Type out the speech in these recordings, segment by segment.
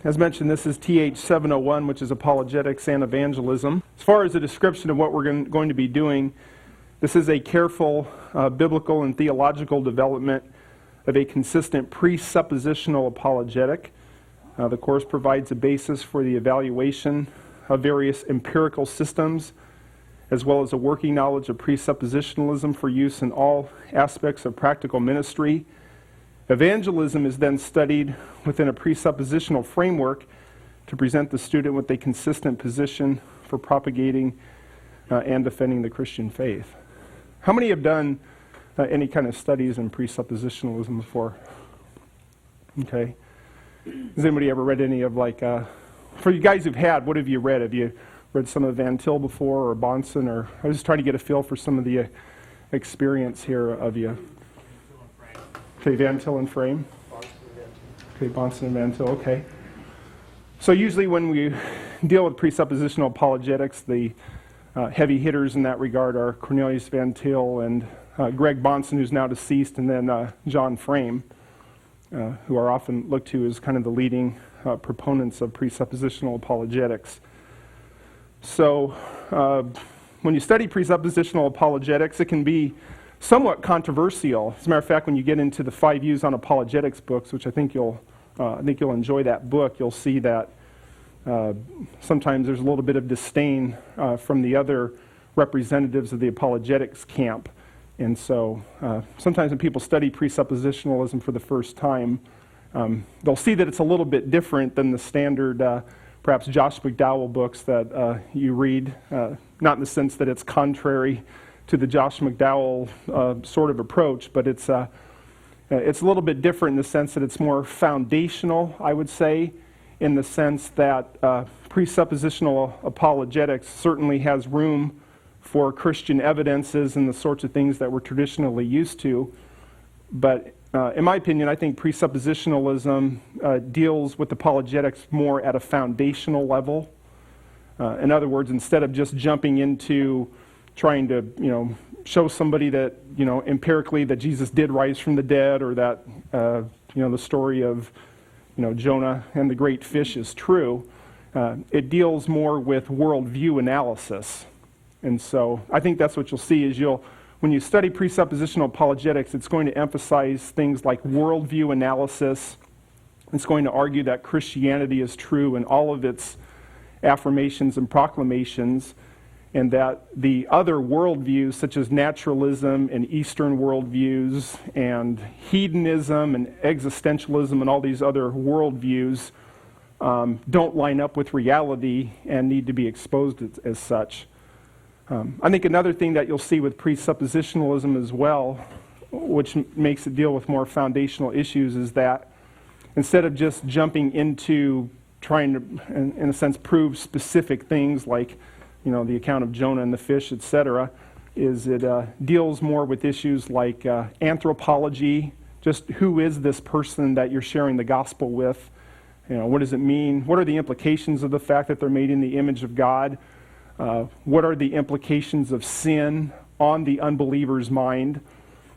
As mentioned, this is TH 701, which is Apologetics and Evangelism. As far as a description of what we're going to be doing, this is a careful biblical and theological development of a consistent presuppositional apologetic. The course provides a basis for the evaluation of various empirical systems, as well as a working knowledge of presuppositionalism for use in all aspects of practical ministry. Evangelism is then studied within a presuppositional framework to present the student with a consistent position for propagating and defending the Christian faith. How many have done any kind of studies in presuppositionalism before? Okay. Has anybody ever read any of for you guys who've had, what have you read? Have you read some of Van Til before or Bahnsen? Or I was just trying to get a feel for some of the experience here of you. Okay, Van Til and Frame. Okay, Bahnsen and Van Til, okay. So usually when we deal with presuppositional apologetics, the heavy hitters in that regard are Cornelius Van Til and Greg Bahnsen, who's now deceased, and then John Frame, who are often looked to as kind of the leading proponents of presuppositional apologetics. So when you study presuppositional apologetics, it can be somewhat controversial. As a matter of fact, when you get into the 5 views on apologetics books, which I think you'll enjoy that book, you'll see that sometimes there's a little bit of disdain from the other representatives of the apologetics camp. And so sometimes when people study presuppositionalism for the first time, they'll see that it's a little bit different than the standard perhaps Josh McDowell books that you read, not in the sense that it's contrary to the Josh McDowell sort of approach, but it's a little bit different in the sense that it's more foundational, I would say, in the sense that presuppositional apologetics certainly has room for Christian evidences and the sorts of things that we're traditionally used to. But in my opinion, I think presuppositionalism deals with apologetics more at a foundational level. In other words, instead of just jumping into trying to, show somebody that, empirically that Jesus did rise from the dead, or that, the story of, Jonah and the great fish is true, it deals more with worldview analysis. And so I think that's what you'll see is when you study presuppositional apologetics, it's going to emphasize things like worldview analysis. It's going to argue that Christianity is true in all of its affirmations and proclamations, and that the other worldviews, such as naturalism and Eastern worldviews and hedonism and existentialism and all these other worldviews, don't line up with reality and need to be exposed as such. I think another thing that you'll see with presuppositionalism as well, which makes it deal with more foundational issues, is that instead of just jumping into trying to, in a sense, prove specific things like the account of Jonah and the fish, etc., is it deals more with issues like anthropology, just who is this person that you're sharing the gospel with? What does it mean? What are the implications of the fact that they're made in the image of God? What are the implications of sin on the unbeliever's mind?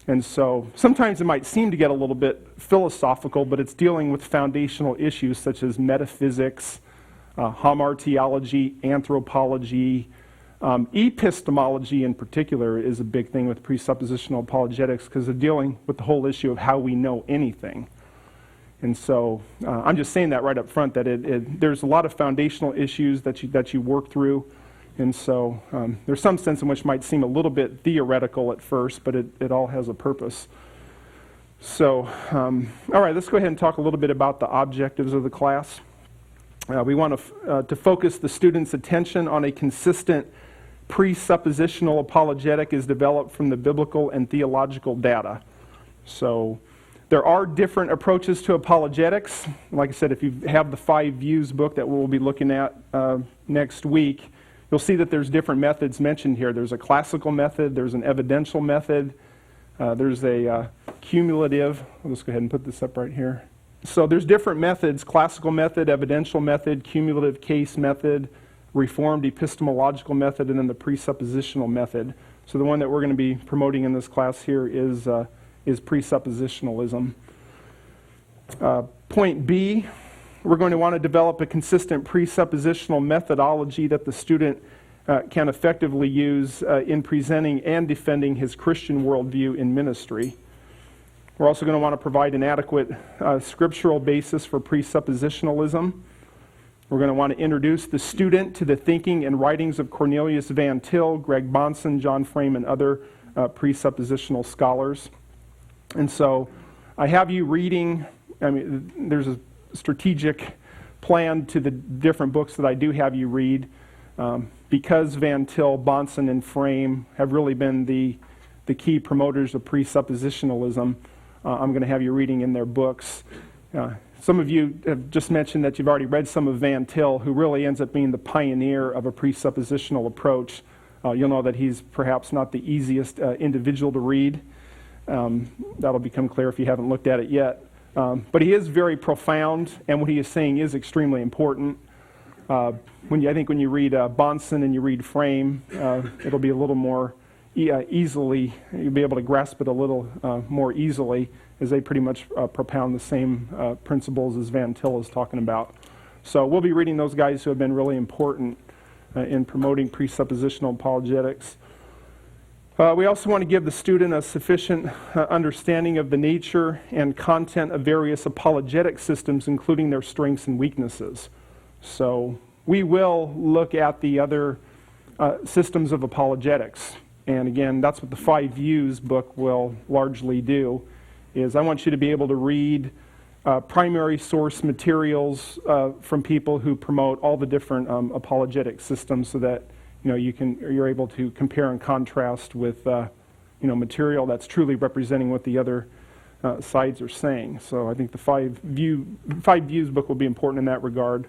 And so sometimes it might seem to get a little bit philosophical, but it's dealing with foundational issues such as metaphysics, hamartiology, anthropology, epistemology in particular is a big thing with presuppositional apologetics because they're dealing with the whole issue of how we know anything. And so I'm just saying that right up front, that there's a lot of foundational issues that you work through. And so there's some sense in which it might seem a little bit theoretical at first, but it all has a purpose. So, all right, let's go ahead and talk a little bit about the objectives of the class. We want to focus the student's attention on a consistent presuppositional apologetic is developed from the biblical and theological data. So there are different approaches to apologetics. Like I said, if you have the 5 Views book that we'll be looking at next week, you'll see that there's different methods mentioned here. There's a classical method, there's an evidential method, there's a cumulative. I'll just go ahead and put this up right here. So there's different methods: classical method, evidential method, cumulative case method, reformed epistemological method, and then the presuppositional method. So the one that we're going to be promoting in this class here is presuppositionalism. Point B we're going to want to develop a consistent presuppositional methodology that the student can effectively use in presenting and defending his Christian worldview in ministry. We're also going to want to provide an adequate scriptural basis for presuppositionalism. We're going to want to introduce the student to the thinking and writings of Cornelius Van Til, Greg Bahnsen, John Frame, and other presuppositional scholars. And so I have you reading, there's a strategic plan to the different books that I do have you read. Because Van Til, Bahnsen, and Frame have really been the key promoters of presuppositionalism, I'm going to have you reading in their books. Some of you have just mentioned that you've already read some of Van Til, who really ends up being the pioneer of a presuppositional approach. You'll know that he's perhaps not the easiest individual to read. That'll become clear if you haven't looked at it yet. But he is very profound, and what he is saying is extremely important. I think when you read Bahnsen and you read Frame, it'll be a little more easily, you'll be able to grasp it a little more easily, as they pretty much propound the same principles as Van Til is talking about. So we'll be reading those guys who have been really important in promoting presuppositional apologetics. We also want to give the student a sufficient understanding of the nature and content of various apologetic systems, including their strengths and weaknesses. So we will look at the other systems of apologetics. And again, that's what the 5 Views book will largely do, is I want you to be able to read primary source materials from people who promote all the different apologetic systems, so that you're able to compare and contrast with material that's truly representing what the other sides are saying. So I think the 5 Views book will be important in that regard.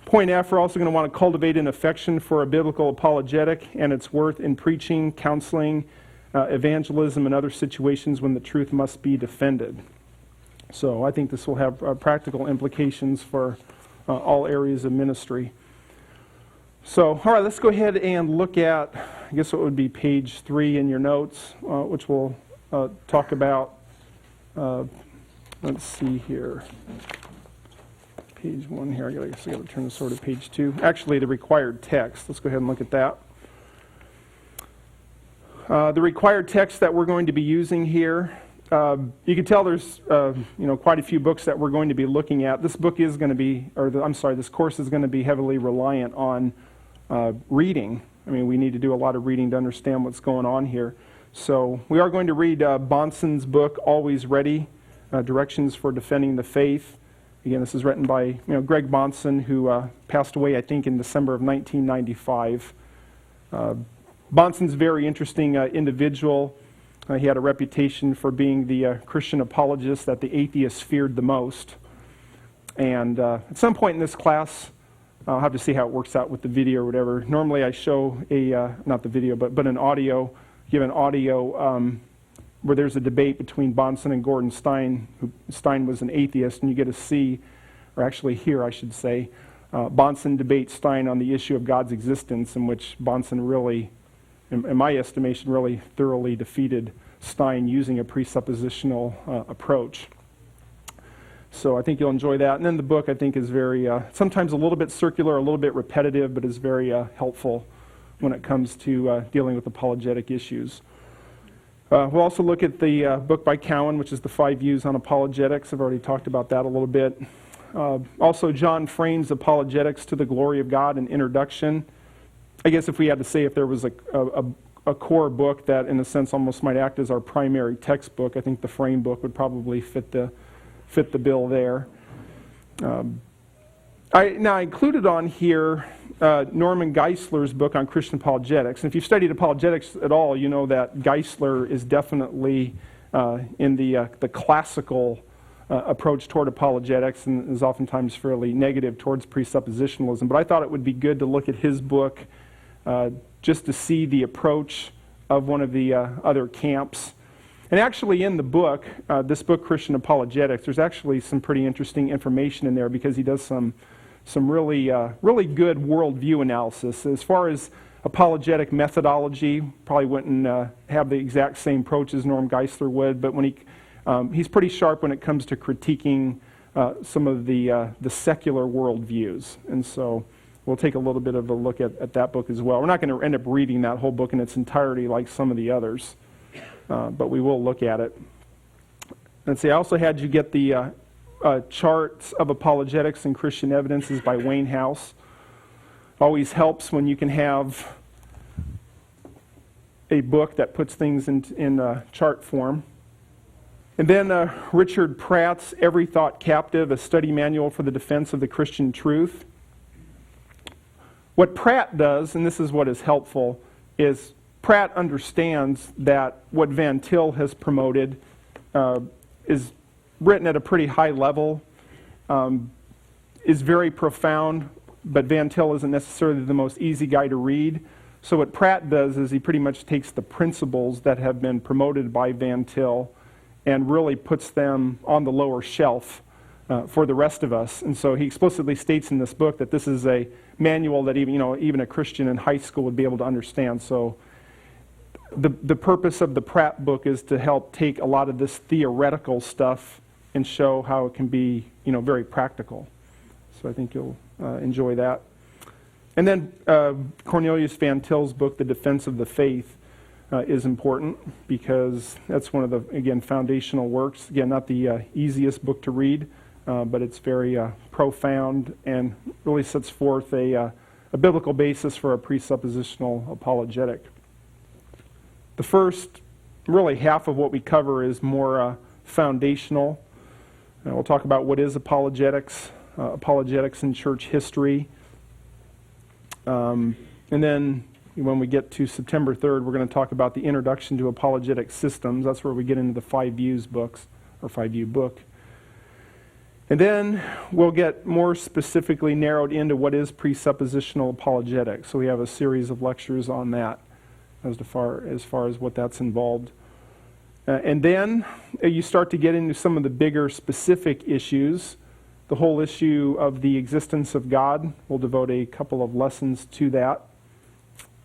Point F, we're also going to want to cultivate an affection for a biblical apologetic and its worth in preaching, counseling, evangelism, and other situations when the truth must be defended. So I think this will have practical implications for all areas of ministry. So, all right, let's go ahead and look at, I guess it would be page 3 in your notes, which we'll talk about. Let's see here. Page 1 here. I guess I got to turn this over to page 2. Actually, the required text. Let's go ahead and look at that. The required text that we're going to be using here, you can tell there's quite a few books that we're going to be looking at. This book is going to be, this course is going to be heavily reliant on reading. We need to do a lot of reading to understand what's going on here. So we are going to read Bahnsen's book, Always Ready, Directions for Defending the Faith. Again, this is written by Greg Bahnsen, who passed away, I think, in December of 1995. Bahnsen's a very interesting individual. He had a reputation for being the Christian apologist that the atheists feared the most. And at some point in this class, I'll have to see how it works out with the video or whatever. Normally I show not the video, but an audio, give an audio where there's a debate between Bahnsen and Gordon Stein. Stein was an atheist, and you get to see, or actually hear, I should say, Bahnsen debates Stein on the issue of God's existence, in which Bahnsen really, in my estimation, really thoroughly defeated Stein using a presuppositional approach. So I think you'll enjoy that. And then the book, I think, is very, sometimes a little bit circular, a little bit repetitive, but is very helpful when it comes to dealing with apologetic issues. We'll also look at the book by Cowan, which is the 5 Views on Apologetics. I've already talked about that a little bit. Also, John Frame's Apologetics to the Glory of God, an introduction. I guess if we had to say if there was a core book that, in a sense, almost might act as our primary textbook, I think the Frame book would probably fit the bill there. I included on here Norman Geisler's book on Christian apologetics. And if you've studied apologetics at all, you know that Geisler is definitely in the classical approach toward apologetics, and is oftentimes fairly negative towards presuppositionalism. But I thought it would be good to look at his book just to see the approach of one of the other camps. And actually in the book, this book, Christian Apologetics, there's actually some pretty interesting information in there, because he does some really good worldview analysis. As far as apologetic methodology, probably wouldn't have the exact same approach as Norm Geisler would, but when he's pretty sharp when it comes to critiquing some of the secular worldviews. And so we'll take a little bit of a look at that book as well. We're not going to end up reading that whole book in its entirety like some of the others, but we will look at it. And see, I also had you get the charts of apologetics and Christian evidences by Wayne House. Always helps when you can have a book that puts things in chart form. And then Richard Pratt's Every Thought Captive, a study manual for the defense of the Christian truth. What Pratt does, and this is what is helpful, is Pratt understands that what Van Til has promoted is written at a pretty high level, is very profound, but Van Til isn't necessarily the most easy guy to read. So what Pratt does is he pretty much takes the principles that have been promoted by Van Til and really puts them on the lower shelf for the rest of us. And so he explicitly states in this book that this is a manual that even a Christian in high school would be able to understand. So the purpose of the Pratt book is to help take a lot of this theoretical stuff and show how it can be, very practical. So I think you'll enjoy that. And then Cornelius Van Til's book, The Defense of the Faith, is important because that's one of the, again, foundational works. Again, not the easiest book to read, but it's very profound and really sets forth a biblical basis for a presuppositional apologetic. The first, really half of what we cover is more foundational. We'll talk about what is apologetics, apologetics in church history. And then when we get to September 3rd, we're going to talk about the introduction to apologetic systems. That's where we get into the 5 Views books, or 5-View book. And then we'll get more specifically narrowed into what is presuppositional apologetics. So we have a series of lectures on that as far as what that's involved. And then you start to get into some of the bigger specific issues. The whole issue of the existence of God. We'll devote a couple of lessons to that.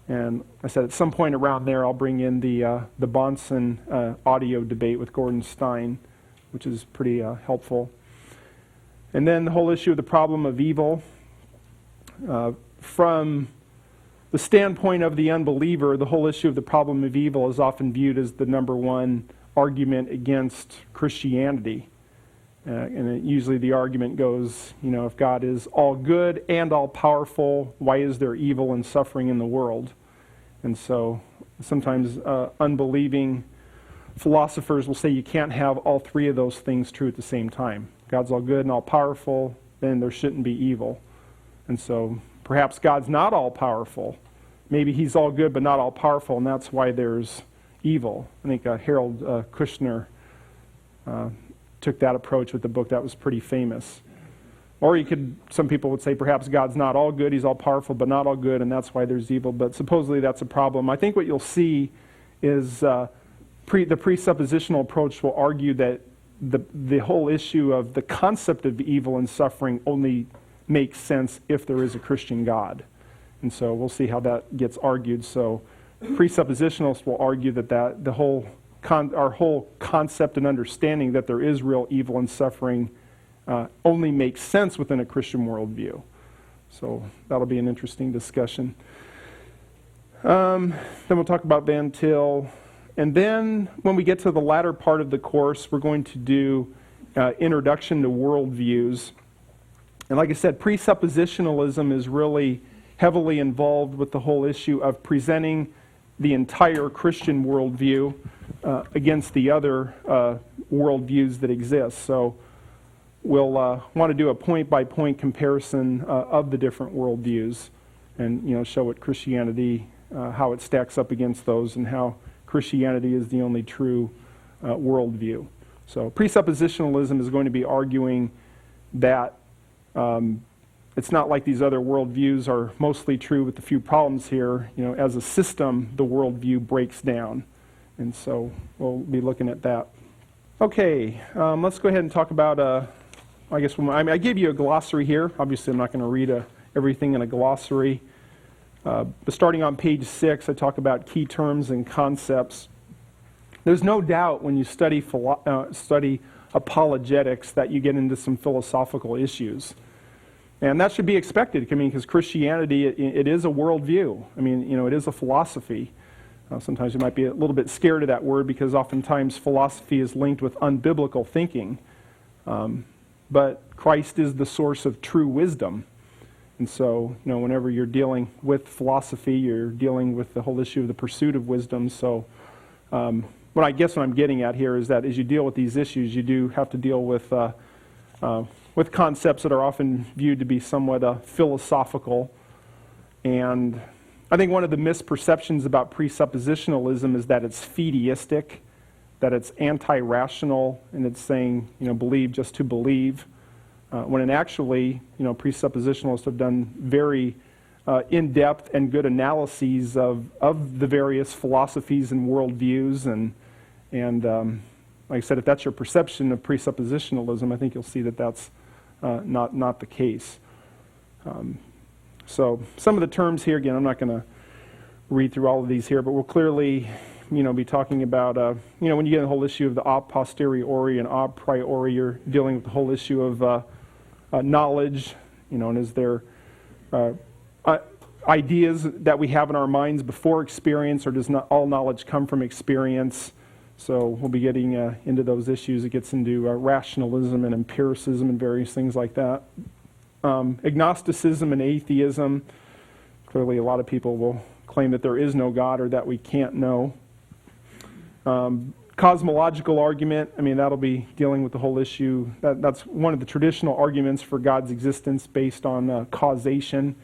And I said at some point around there I'll bring in the Bahnsen audio debate with Gordon Stein, which is pretty helpful. And then the whole issue of the problem of evil. From the standpoint of the unbeliever, the whole issue of the problem of evil is often viewed as the number one argument against Christianity. And usually the argument goes, if God is all good and all powerful, why is there evil and suffering in the world? And so sometimes unbelieving philosophers will say you can't have all three of those things true at the same time. God's all good and all powerful, then there shouldn't be evil. And so perhaps God's not all powerful. Maybe he's all good but not all powerful, and that's why there's evil. I think Harold Kushner took that approach with the book. That was pretty famous. Or some people would say perhaps God's not all good, he's all powerful but not all good, and that's why there's evil. But supposedly that's a problem. I think what you'll see is the presuppositional approach will argue that the whole issue of the concept of evil and suffering only makes sense if there is a Christian God. And so we'll see how that gets argued. So presuppositionalists will argue that our whole concept and understanding that there is real evil and suffering only makes sense within a Christian worldview. So that'll be an interesting discussion. Then we'll talk about Van Til. And then when we get to the latter part of the course, we're going to do introduction to worldviews. And like I said, presuppositionalism is really heavily involved with the whole issue of presenting the entire Christian worldview against the other worldviews that exist. So we'll want to do a point-by-point comparison of the different worldviews and show what Christianity, how it stacks up against those, and how Christianity is the only true worldview. So presuppositionalism is going to be arguing that it's not like these other worldviews are mostly true with a few problems here. As a system, the worldview breaks down. And so we'll be looking at that. Okay, let's go ahead and talk about, I gave you a glossary here. Obviously, I'm not going to read everything in a glossary. But starting on page 6, I talk about key terms and concepts. There's no doubt when you study apologetics that you get into some philosophical issues. And that should be expected, because Christianity, it is a worldview. It is a philosophy. Sometimes you might be a little bit scared of that word because oftentimes philosophy is linked with unbiblical thinking. But Christ is the source of true wisdom. And so, whenever you're dealing with philosophy, you're dealing with the whole issue of the pursuit of wisdom. So, what I'm getting at here is that as you deal with these issues, you do have to deal with concepts that are often viewed to be somewhat philosophical. And I think one of the misperceptions about presuppositionalism is that it's fideistic, that it's anti-rational, and it's saying, believe just to believe. When actually, presuppositionalists have done very in-depth and good analyses of the various philosophies and worldviews. And like I said, if that's your perception of presuppositionalism, I think you'll see that that's not the case. So some of the terms here, again, I'm not going to read through all of these here, but we'll clearly, be talking about, when you get the whole issue of the a posteriori and a priori, you're dealing with the whole issue of knowledge, and is there ideas that we have in our minds before experience, or does not all knowledge come from experience? So we'll be getting into those issues. It gets into rationalism and empiricism and various things like that. Agnosticism and atheism. Clearly a lot of people will claim that there is no God or that we can't know. Cosmological argument, that'll be dealing with the whole issue. That's one of the traditional arguments for God's existence based on causation.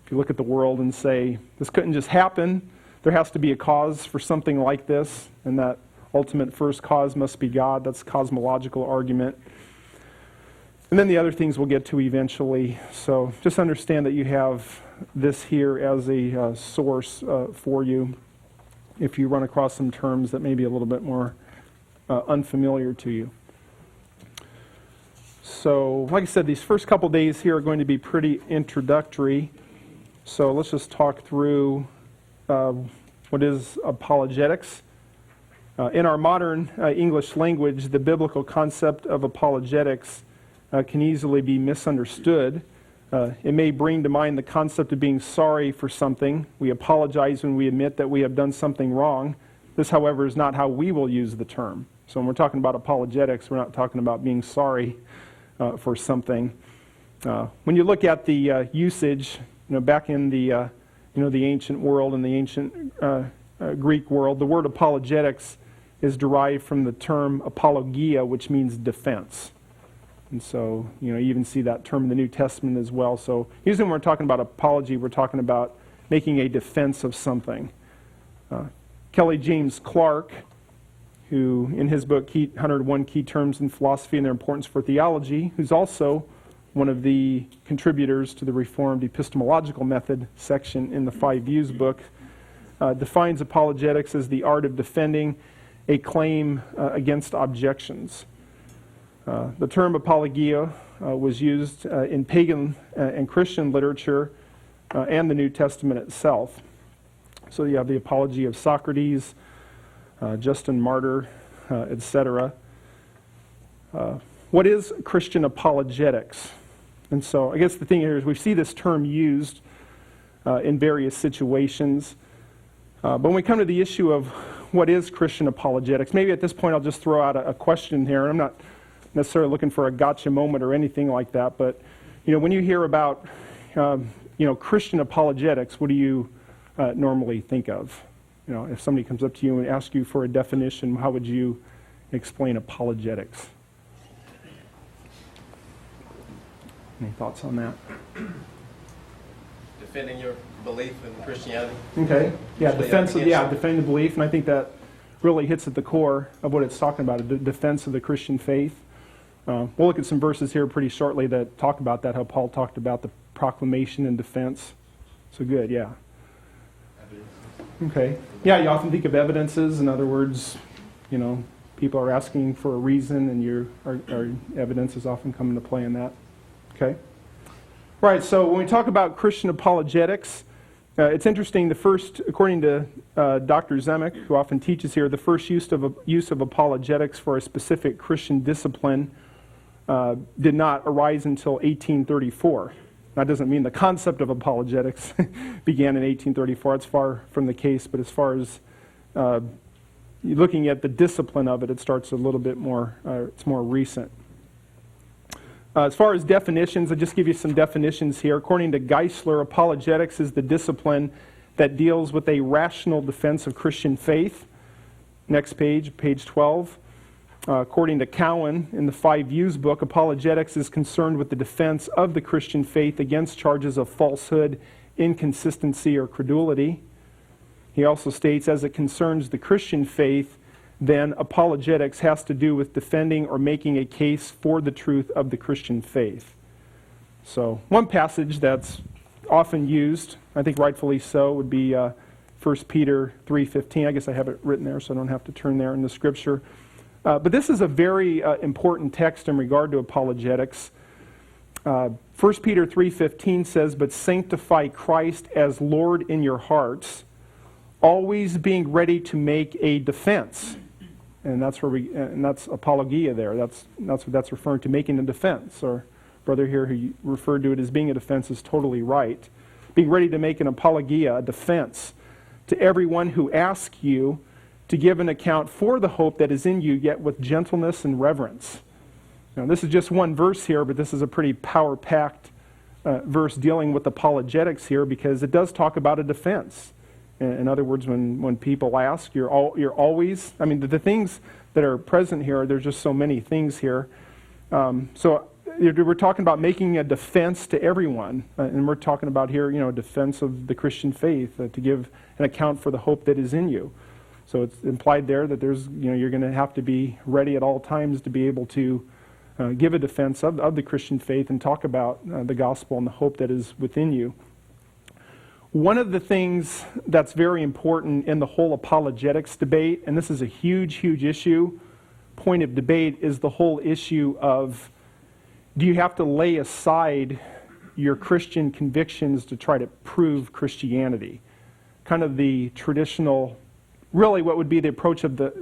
If you look at the world and say, this couldn't just happen, there has to be a cause for something like this, and that ultimate first cause must be God. That's cosmological argument. And then the other things we'll get to eventually. So just understand that you have this here as a source for you if you run across some terms that may be a little bit more unfamiliar to you. So, like I said, these first couple days here are going to be pretty introductory. So let's just talk through what is apologetics. In our modern English language, the biblical concept of apologetics can easily be misunderstood. It may bring to mind the concept of being sorry for something. We apologize when we admit that we have done something wrong. This, however, is not how we will use the term. So when we're talking about apologetics, we're not talking about being sorry for something. When you look at the usage, back in the ancient world and the ancient Greek world, the word apologetics is derived from the term apologia, which means defense. And so, you even see that term in the New Testament as well. So usually when we're talking about apology, we're talking about making a defense of something. Kelly James Clark, who in his book, 101 Key Terms in Philosophy and Their Importance for Theology, who's also one of the contributors to the Reformed Epistemological Method section in the Five Views book, defines apologetics as the art of defending a claim against objections. The term apologia was used in pagan and Christian literature and the New Testament itself. So you have the apology of Socrates, Justin Martyr, etc. What is Christian apologetics? And so I guess the thing here is we see this term used in various situations. But when we come to the issue of what is Christian apologetics, maybe at this point I'll just throw out a question here. I'm not necessarily looking for a gotcha moment or anything like that, but when you hear about Christian apologetics, what do you normally think of? If somebody comes up to you and asks you for a definition, how would you explain apologetics? Any thoughts on that? Defending your belief in Christianity. Okay. Yeah, defending the belief, and I think that really hits at the core of what it's talking about, a defense of the Christian faith. We'll look at some verses here pretty shortly that talk about that, how Paul talked about the proclamation and defense. So good, yeah. Okay. Yeah, you often think of evidences. In other words, people are asking for a reason, and our evidences often come into play in that. Okay. Right, so when we talk about Christian apologetics, It's interesting, according to Dr. Zemek, who often teaches here, the first use of apologetics for a specific Christian discipline did not arise until 1834. That doesn't mean the concept of apologetics began in 1834. It's far from the case, but as far as looking at the discipline of it, it starts a little bit more, it's more recent. As far as definitions, I'll just give you some definitions here. According to Geisler, apologetics is the discipline that deals with a rational defense of Christian faith. Next page, page 12. According to Cowan, in the 5 Views book, apologetics is concerned with the defense of the Christian faith against charges of falsehood, inconsistency, or credulity. He also states, as it concerns the Christian faith, then apologetics has to do with defending or making a case for the truth of the Christian faith. So one passage that's often used, I think rightfully so, would be 1 Peter 3:15. I guess I have it written there so I don't have to turn there in the Scripture. But this is a very important text in regard to apologetics. 1 Peter 3:15 says, "But sanctify Christ as Lord in your hearts, always being ready to make a defense." And that's that's apologia there. That's what that's referring to, making a defense. Our brother here who referred to it as being a defense is totally right. Being ready to make an apologia, a defense, to everyone who asks you to give an account for the hope that is in you, yet with gentleness and reverence. Now, this is just one verse here, but this is a pretty power-packed verse dealing with apologetics here, because it does talk about a defense. In other words, when people ask, you're always, I mean, the things that are present here, there's just so many things here. So we're talking about making a defense to everyone, and we're talking about here, a defense of the Christian faith, to give an account for the hope that is in you. So it's implied there that there's, you're going to have to be ready at all times to be able to give a defense of the Christian faith and talk about the gospel and the hope that is within you. One of the things that's very important in the whole apologetics debate, and this is a huge, huge issue, point of debate, is the whole issue of, do you have to lay aside your Christian convictions to try to prove Christianity? Kind of the traditional, really what would be the approach of the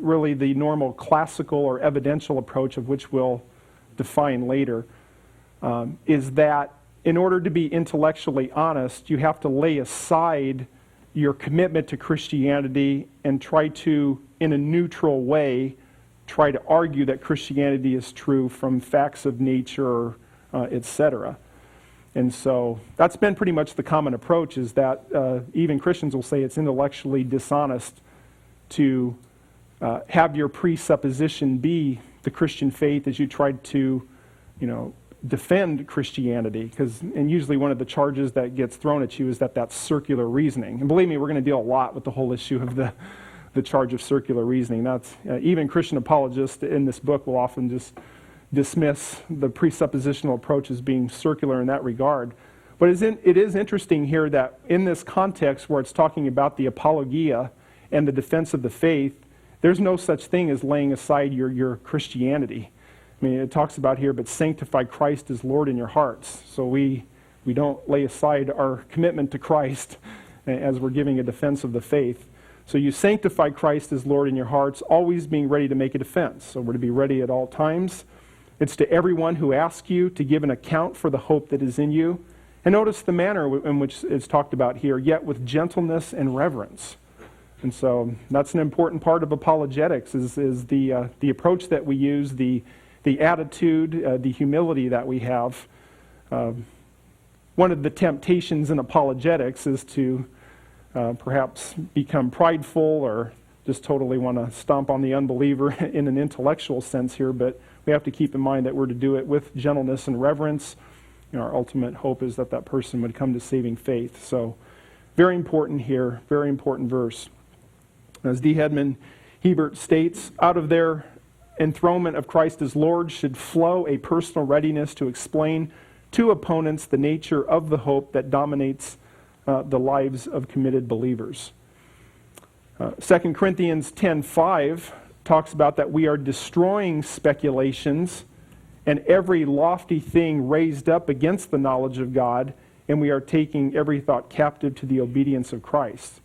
normal classical or evidential approach, of which we'll define later, is that in order to be intellectually honest, you have to lay aside your commitment to Christianity and try to, in a neutral way, try to argue that Christianity is true from facts of nature, etc. And so that's been pretty much the common approach, is that even Christians will say it's intellectually dishonest to have your presupposition be the Christian faith as you tried to, defend Christianity, and usually one of the charges that gets thrown at you is that that's circular reasoning. And believe me, we're going to deal a lot with the whole issue of the charge of circular reasoning. That's even Christian apologists in this book will often just dismiss the presuppositional approach as being circular in that regard. But it is interesting here that in this context where it's talking about the apologia and the defense of the faith, there's no such thing as laying aside your Christianity. I mean, it talks about here, but sanctify Christ as Lord in your hearts. So we don't lay aside our commitment to Christ as we're giving a defense of the faith. So you sanctify Christ as Lord in your hearts, always being ready to make a defense. So we're to be ready at all times. It's to everyone who asks you to give an account for the hope that is in you. And notice the manner in which it's talked about here, yet with gentleness and reverence. And so that's an important part of apologetics, is the approach that we use, the attitude, the humility that we have. One of the temptations in apologetics is to perhaps become prideful or just totally want to stomp on the unbeliever in an intellectual sense here, but we have to keep in mind that we're to do it with gentleness and reverence. Our ultimate hope is that that person would come to saving faith. So very important here, very important verse. As D. Hedman Hebert states, out of their enthronement of Christ as Lord should flow a personal readiness to explain to opponents the nature of the hope that dominates the lives of committed believers. 2 Corinthians 10:5 talks about that we are destroying speculations and every lofty thing raised up against the knowledge of God, and we are taking every thought captive to the obedience of Christ.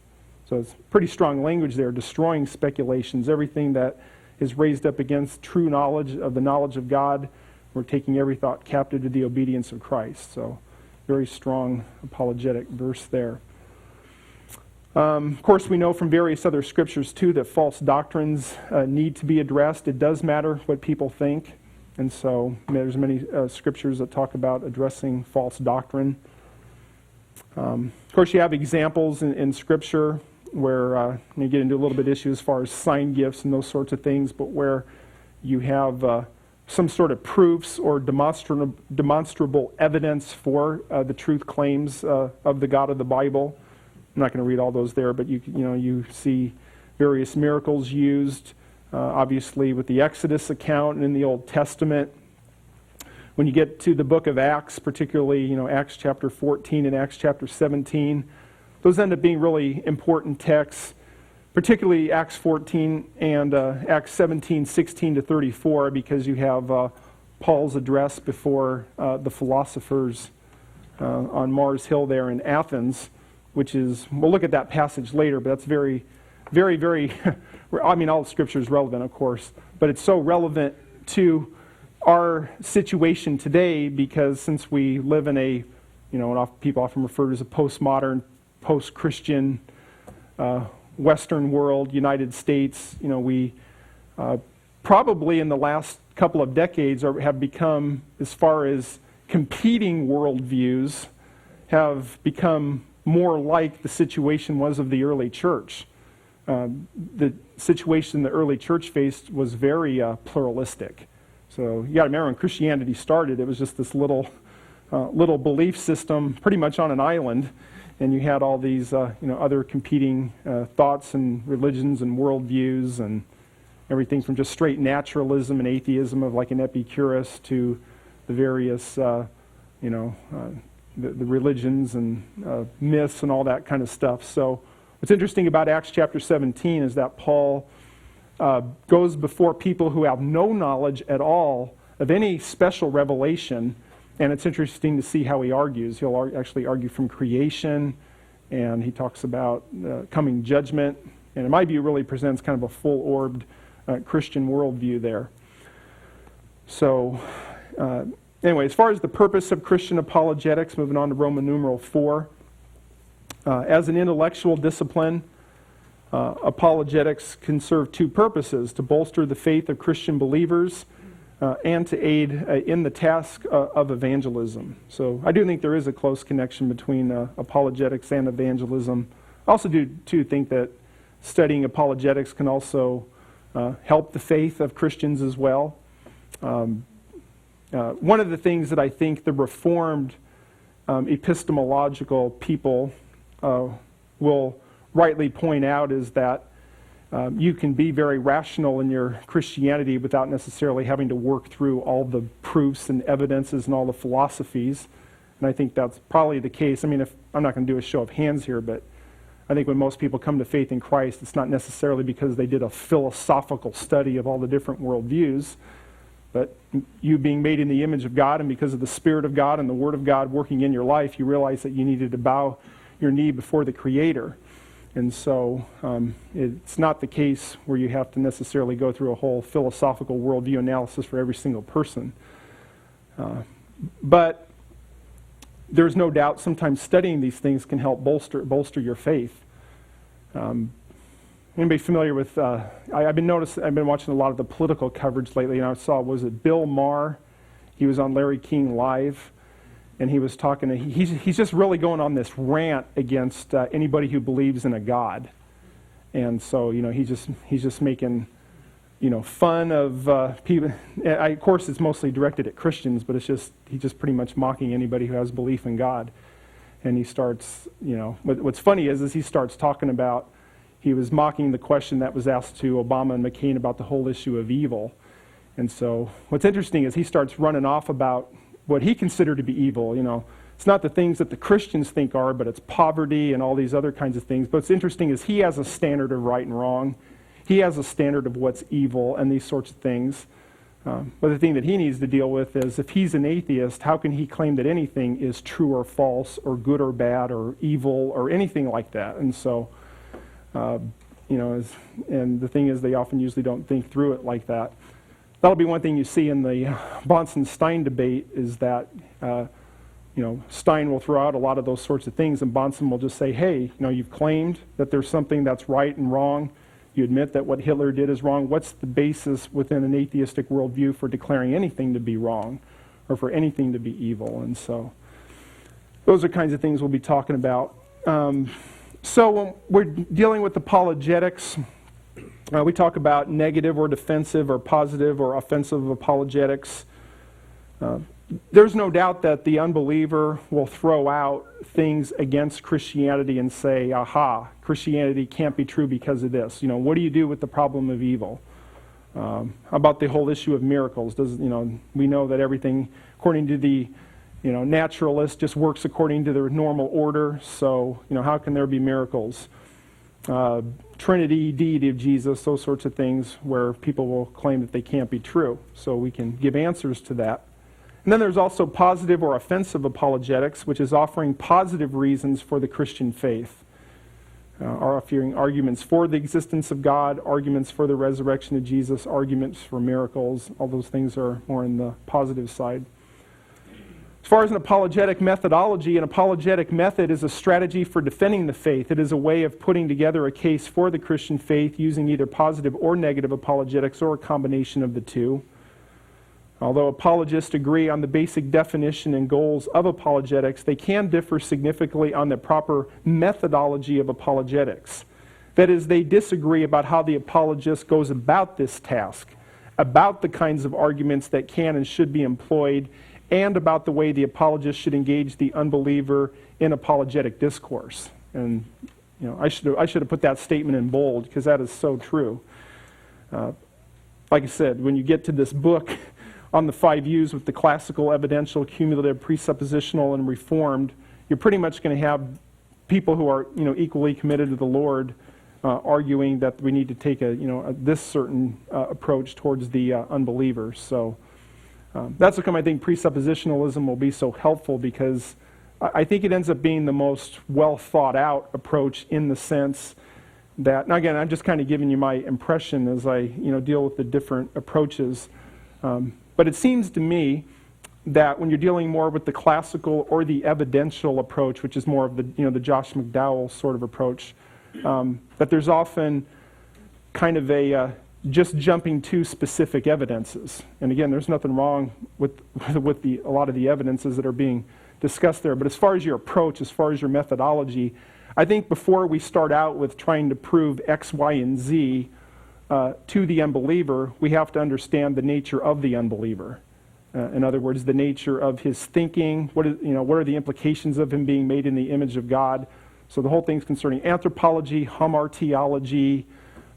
So it's pretty strong language there, destroying speculations, everything that is raised up against true knowledge of the knowledge of God. We're taking every thought captive to the obedience of Christ. So very strong apologetic verse there. Of course, we know from various other scriptures, too, that false doctrines need to be addressed. It does matter what people think. And so there's many scriptures that talk about addressing false doctrine. Of course, you have examples in Scripture where you get into a little bit of issue as far as sign gifts and those sorts of things, but where you have some sort of proofs or demonstrable evidence for the truth claims of the God of the Bible. I'm not going to read all those there, but you see various miracles used, obviously with the Exodus account and in the Old Testament. When you get to the book of Acts, particularly Acts chapter 14 and Acts chapter 17, those end up being really important texts, particularly Acts 14 and Acts 17, 16 to 34, because you have Paul's address before the philosophers on Mars Hill there in Athens, which is, we'll look at that passage later, but that's very, very, very, I mean, all Scripture is relevant, of course, but it's so relevant to our situation today because since we live in a, what people often refer to as a postmodern, post-Christian, Western world, United States, we probably in the last couple of decades have become, as far as competing worldviews, have become more like the situation was of the early church. The situation the early church faced was very pluralistic. So you got to remember when Christianity started, it was just this little belief system, pretty much on an island, and you had all these other competing thoughts and religions and worldviews and everything from just straight naturalism and atheism of like an Epicurus to the various the religions and myths and all that kind of stuff. So what's interesting about Acts chapter 17 is that Paul goes before people who have no knowledge at all of any special revelation, and it's interesting to see how he argues. He'll actually argue from creation, and he talks about coming judgment, and in my view really presents kind of a full-orbed Christian worldview there. So anyway, as far as the purpose of Christian apologetics, moving on to Roman numeral 4, as an intellectual discipline, apologetics can serve two purposes: to bolster the faith of Christian believers and to aid in the task of evangelism. So I do think there is a close connection between apologetics and evangelism. I also do too think that studying apologetics can also help the faith of Christians as well. One of the things that I think the Reformed epistemological people will rightly point out is that you can be very rational in your Christianity without necessarily having to work through all the proofs and evidences and all the philosophies. And I think that's probably the case. I mean, I'm not going to do a show of hands here, but I think when most people come to faith in Christ, it's not necessarily because they did a philosophical study of all the different worldviews, but you being made in the image of God, and because of the Spirit of God and the Word of God working in your life, you realize that you needed to bow your knee before the Creator. And so it's not the case where you have to necessarily go through a whole philosophical worldview analysis for every single person. But there's no doubt sometimes studying these things can help bolster your faith. Anybody familiar with, I've been watching a lot of the political coverage lately, and I saw, was it Bill Maher? He was on Larry King Live, and he was talking, he's just really going on this rant against anybody who believes in a God. And so, he's just making, fun of people. Of course, it's mostly directed at Christians, but he's just pretty much mocking anybody who has belief in God. And he starts, what's funny is he starts talking about, he was mocking the question that was asked to Obama and McCain about the whole issue of evil. And so what's interesting is he starts running off about what he considered to be evil. It's not the things that the Christians think are, but it's poverty and all these other kinds of things. But what's interesting is he has a standard of right and wrong. He has a standard of what's evil and these sorts of things. But the thing that he needs to deal with is, if he's an atheist, how can he claim that anything is true or false or good or bad or evil or anything like that? And so, and the thing is, they often usually don't think through it like that. That'll be one thing you see in the Bahnsen-Stein debate, is that Stein will throw out a lot of those sorts of things, and Bahnsen will just say, hey, you've claimed that there's something that's right and wrong. You admit that what Hitler did is wrong. What's the basis within an atheistic worldview for declaring anything to be wrong or for anything to be evil? And so those are kinds of things we'll be talking about. So when we're dealing with apologetics, we talk about negative or defensive or positive or offensive apologetics. There's no doubt that the unbeliever will throw out things against Christianity and say, aha, Christianity can't be true because of this. What do you do with the problem of evil? How about the whole issue of miracles? We know that everything, according to the naturalist, just works according to the normal order. So, how can there be miracles? Trinity, deity of Jesus, those sorts of things where people will claim that they can't be true. So we can give answers to that. And then there's also positive or offensive apologetics, which is offering positive reasons for the Christian faith. Offering arguments for the existence of God, arguments for the resurrection of Jesus, arguments for miracles. All those things are more in the positive side. As far as an apologetic methodology, an apologetic method is a strategy for defending the faith. It is a way of putting together a case for the Christian faith using either positive or negative apologetics or a combination of the two. Although apologists agree on the basic definition and goals of apologetics, they can differ significantly on the proper methodology of apologetics. That is, they disagree about how the apologist goes about this task, about the kinds of arguments that can and should be employed, and about the way the apologist should engage the unbeliever in apologetic discourse. And I should have put that statement in bold, because that is so true. Like I said, when you get to this book on the 5 U's with the classical, evidential, cumulative, presuppositional, and reformed, you're pretty much going to have people who are equally committed to the Lord arguing that we need to take this certain approach towards the unbeliever. So that's how come I think presuppositionalism will be so helpful, because I think it ends up being the most well thought out approach, in the sense that, now again, I'm just kind of giving you my impression as I deal with the different approaches. But it seems to me that when you're dealing more with the classical or the evidential approach, which is more of the the Josh McDowell sort of approach, that there's often kind of a just jumping to specific evidences. And again, there's nothing wrong with a lot of the evidences that are being discussed there. But as far as your approach, as far as your methodology, I think before we start out with trying to prove X, Y, and Z to the unbeliever, we have to understand the nature of the unbeliever. In other words, the nature of his thinking. What are the implications of him being made in the image of God? So the whole thing's concerning anthropology, hamartiology,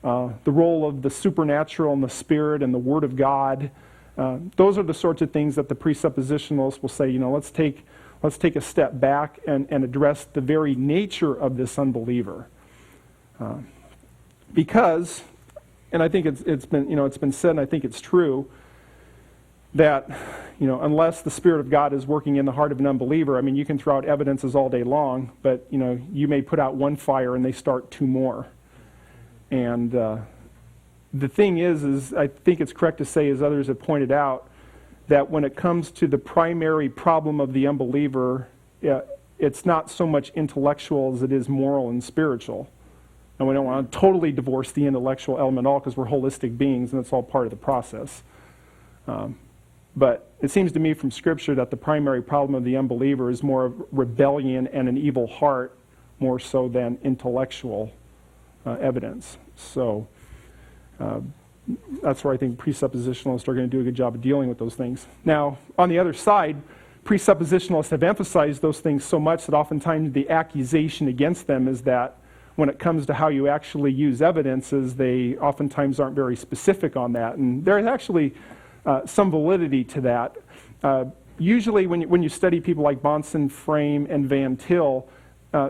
the role of the supernatural and the Spirit and the Word of God. Those are the sorts of things that the presuppositionalists will say, let's take a step back and address the very nature of this unbeliever. Because, and I think it's been said, and I think it's true, that unless the Spirit of God is working in the heart of an unbeliever, you can throw out evidences all day long, but you may put out one fire and they start 2 more. And the thing is I think it's correct to say, as others have pointed out, that when it comes to the primary problem of the unbeliever, it's not so much intellectual as it is moral and spiritual. And we don't want to totally divorce the intellectual element at all, because we're holistic beings and it's all part of the process. But it seems to me from Scripture that the primary problem of the unbeliever is more of rebellion and an evil heart, more so than intellectual evidence. So that's where I think presuppositionalists are going to do a good job of dealing with those things. Now, on the other side, presuppositionalists have emphasized those things so much that oftentimes the accusation against them is that when it comes to how you actually use evidences, they oftentimes aren't very specific on that. And there's actually some validity to that. Usually when you study people like Bahnsen, Frame, and Van Til,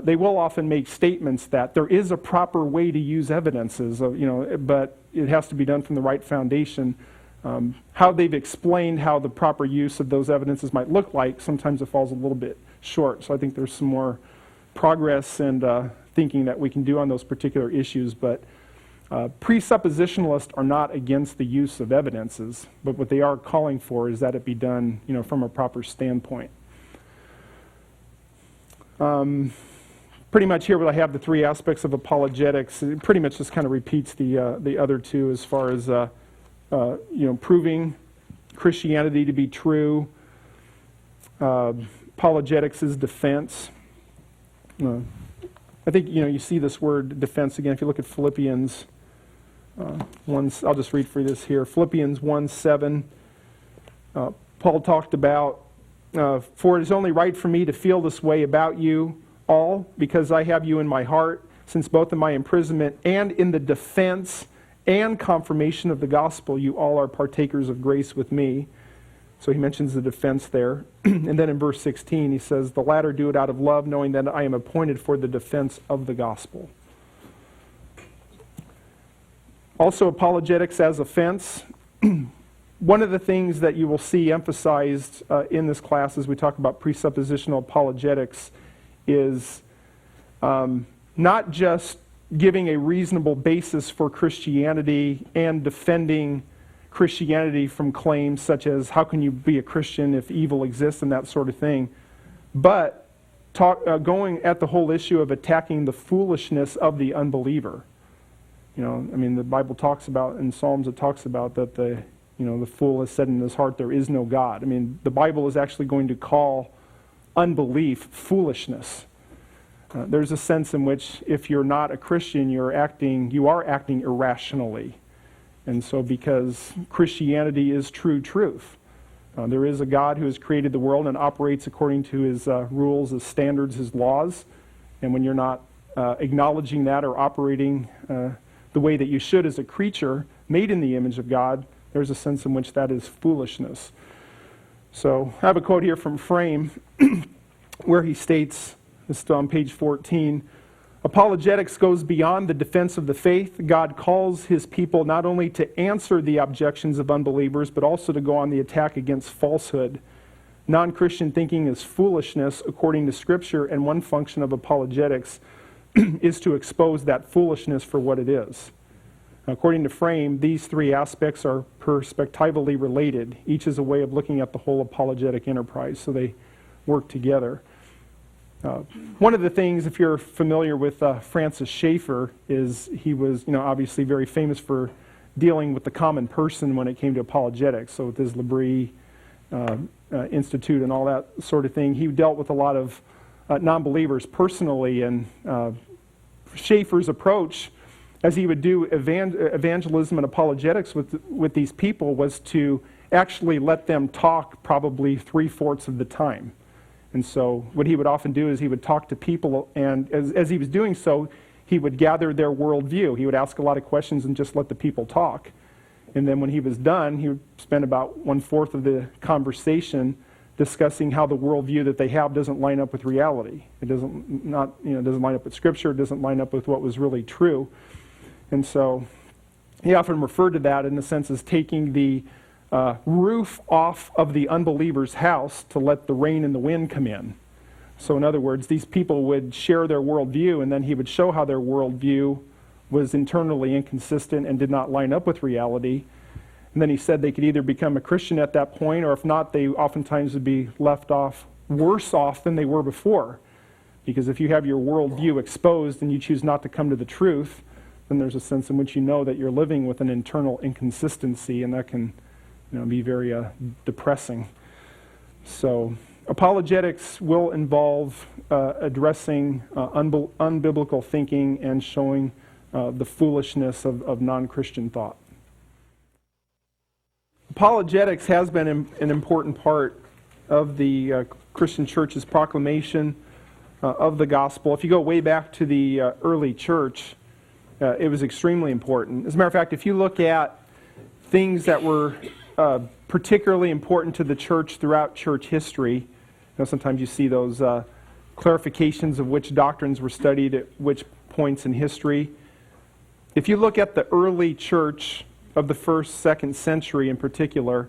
they will often make statements that there is a proper way to use evidences, but it has to be done from the right foundation. how they've explained how the proper use of those evidences might look like, sometimes it falls a little bit short. So I think there's some more progress and thinking that we can do on those particular issues. But presuppositionalists are not against the use of evidences, but what they are calling for is that it be done, from a proper standpoint. Pretty much here, I have the three aspects of apologetics. It pretty much just kind of repeats the other two as far as proving Christianity to be true. Apologetics is defense. I think you see this word defense again if you look at Philippians 1. I'll just read for this here. Philippians 1:7. Paul talked about, for it is only right for me to feel this way about you all, because I have you in my heart, since both in my imprisonment and in the defense and confirmation of the gospel, you all are partakers of grace with me. So he mentions the defense there. And then in verse 16 he says, the latter do it out of love, knowing that I am appointed for the defense of the gospel. Also, apologetics as offense. One of the things that you will see emphasized in this class as we talk about presuppositional apologetics is not just giving a reasonable basis for Christianity and defending Christianity from claims such as how can you be a Christian if evil exists and that sort of thing, but going at the whole issue of attacking the foolishness of the unbeliever. The Bible talks about, in Psalms it talks about that the fool has said in his heart there is no God. The Bible is actually going to call unbelief foolishness. There's a sense in which if you're not a Christian, you are acting irrationally. And so because Christianity is true truth, there is a God who has created the world and operates according to his rules, his standards, his laws. And when you're not acknowledging that or operating the way that you should as a creature made in the image of God, there's a sense in which that is foolishness. So I have a quote here from Frame where he states, this is on page 14, apologetics goes beyond the defense of the faith. God calls his people not only to answer the objections of unbelievers, but also to go on the attack against falsehood. Non-Christian thinking is foolishness according to Scripture, and one function of apologetics is to expose that foolishness for what it is. According to Frame, these three aspects are perspectively related. Each is a way of looking at the whole apologetic enterprise, so they work together. One of the things, if you're familiar with Francis Schaeffer, is he was, obviously very famous for dealing with the common person when it came to apologetics. So with his L'Abri Institute and all that sort of thing, he dealt with a lot of non-believers personally. And Schaeffer's approach, as he would do evangelism and apologetics with these people, was to actually let them talk probably 3/4 of the time. And so what he would often do is he would talk to people, and as he was doing so, he would gather their worldview. He would ask a lot of questions and just let the people talk. And then when he was done, he would spend about 1/4 of the conversation discussing how the worldview that they have doesn't line up with reality. It doesn't line up with Scripture. It doesn't line up with what was really true. And so he often referred to that in the sense as taking the roof off of the unbeliever's house to let the rain and the wind come in. So in other words, these people would share their worldview, and then he would show how their worldview was internally inconsistent and did not line up with reality. And then he said they could either become a Christian at that point, or if not, they oftentimes would be left off worse off than they were before. Because if you have your worldview exposed and you choose not to come to the truth, then there's a sense in which you know that you're living with an internal inconsistency, and that can be very depressing. So apologetics will involve addressing unbiblical thinking and showing the foolishness of non-Christian thought. Apologetics has been an important part of the Christian church's proclamation of the gospel. If you go way back to the early church, it was extremely important. As a matter of fact, if you look at things that were particularly important to the church throughout church history, sometimes you see those clarifications of which doctrines were studied at which points in history. If you look at the early church of the 1st, 2nd century in particular,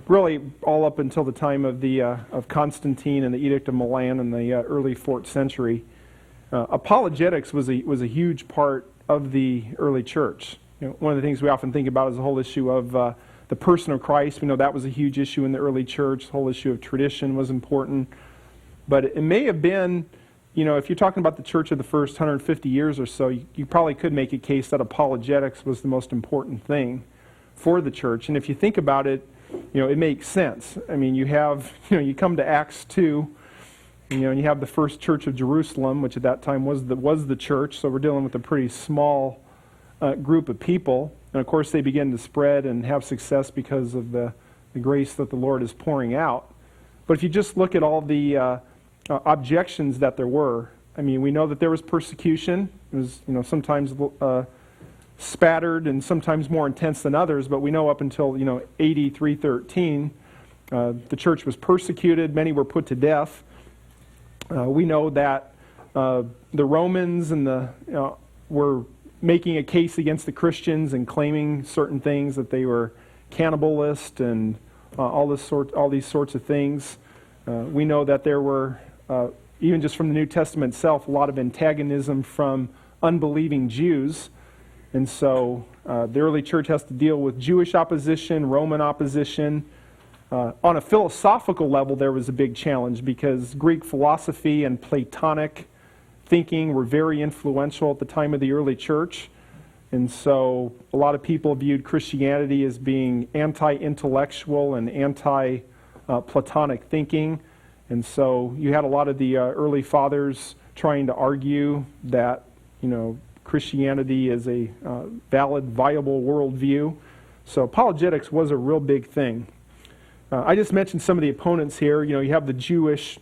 really all up until the time of of Constantine and the Edict of Milan in the early 4th century, apologetics was a huge part of the early church. One of the things we often think about is the whole issue of the person of Christ. We know that was a huge issue in the early church. The whole issue of tradition was important. But it may have been, if you're talking about the church of the first 150 years or so, you probably could make a case that apologetics was the most important thing for the church. And if you think about it, it makes sense. I mean, you have, you come to Acts 2, and you have the first church of Jerusalem, which at that time was the church. So we're dealing with a pretty small group of people. And of course, they begin to spread and have success because of the grace that the Lord is pouring out. But if you just look at all the objections that there were, I mean, we know that there was persecution. It was, sometimes spattered and sometimes more intense than others, but we know up until, AD 313, the church was persecuted. Many were put to death. We know that the Romans and were making a case against the Christians and claiming certain things, that they were cannibalist and all these sorts of things. We know that there were, even just from the New Testament itself, a lot of antagonism from unbelieving Jews. And so the early church has to deal with Jewish opposition, Roman opposition. On a philosophical level, there was a big challenge because Greek philosophy and Platonic thinking were very influential at the time of the early church. And so a lot of people viewed Christianity as being anti-intellectual and anti-Platonic thinking. And so you had a lot of the early fathers trying to argue that, Christianity is a valid, viable worldview. So apologetics was a real big thing. I just mentioned some of the opponents here. You have the Jewish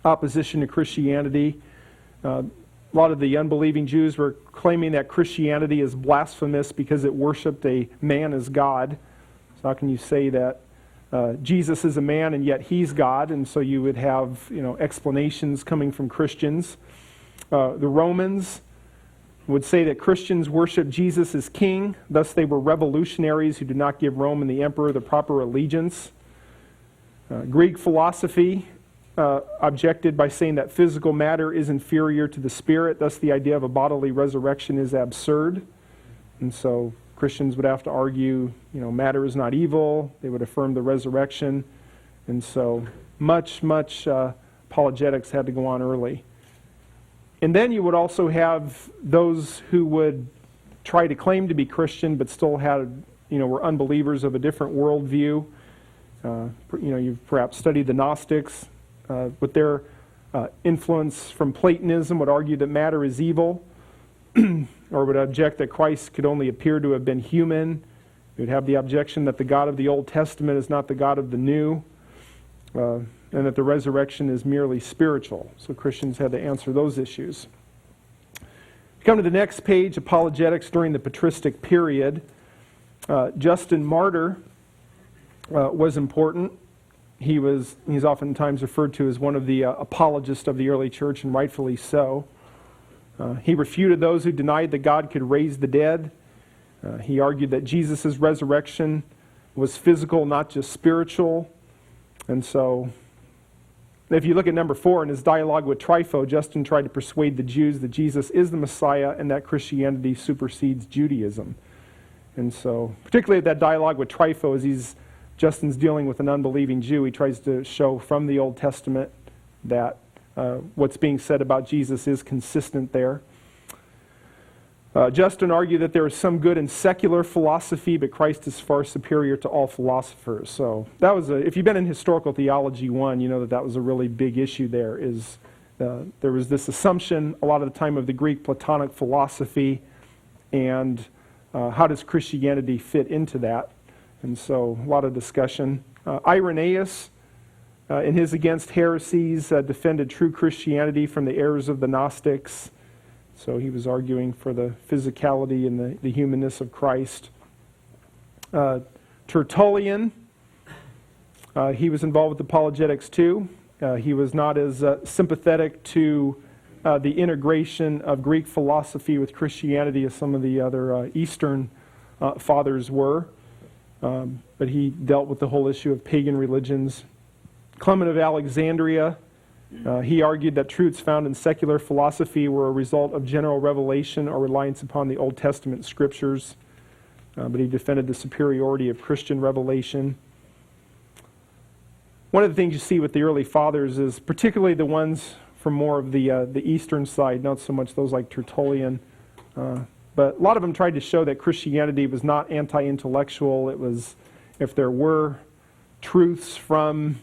opposition to Christianity. A lot of the unbelieving Jews were claiming that Christianity is blasphemous because it worshipped a man as God. So how can you say that Jesus is a man and yet he's God? And so you would have explanations coming from Christians. The Romans would say that Christians worship Jesus as king. Thus they were revolutionaries who did not give Rome and the emperor the proper allegiance. Greek philosophy objected by saying that physical matter is inferior to the spirit. Thus the idea of a bodily resurrection is absurd. And so Christians would have to argue, matter is not evil. They would affirm the resurrection. And so much apologetics had to go on early. And then you would also have those who would try to claim to be Christian but still had, were unbelievers of a different worldview. You've perhaps studied the Gnostics. With their influence from Platonism, would argue that matter is evil, or would object that Christ could only appear to have been human. They would have the objection that the God of the Old Testament is not the God of the New, and that the resurrection is merely spiritual. So Christians had to answer those issues. Come to the next page, apologetics during the patristic period. Justin Martyr was important. He's oftentimes referred to as one of the apologists of the early church, and rightfully so. He refuted those who denied that God could raise the dead. He argued that Jesus' resurrection was physical, not just spiritual. And so, if you look at number 4 in his dialogue with Trypho, Justin tried to persuade the Jews that Jesus is the Messiah and that Christianity supersedes Judaism. And so, particularly at that dialogue with Trypho, as Justin's dealing with an unbelieving Jew, he tries to show from the Old Testament that what's being said about Jesus is consistent there. Justin argued that there is some good in secular philosophy, but Christ is far superior to all philosophers. So that was if you've been in historical theology 1, you know that was a really big issue there. There was this assumption a lot of the time of the Greek Platonic philosophy, and how does Christianity fit into that? And so a lot of discussion. Irenaeus, in his Against Heresies, defended true Christianity from the errors of the Gnostics. So he was arguing for the physicality and the humanness of Christ. Tertullian, he was involved with apologetics too. He was not as sympathetic to the integration of Greek philosophy with Christianity as some of the other Eastern fathers were. But he dealt with the whole issue of pagan religions. Clement of Alexandria, he argued that truths found in secular philosophy were a result of general revelation or reliance upon the Old Testament scriptures. But he defended the superiority of Christian revelation. One of the things you see with the early fathers is particularly the ones from more of the eastern side, not so much those like Tertullian, but a lot of them tried to show that Christianity was not anti-intellectual. It was, if there were truths from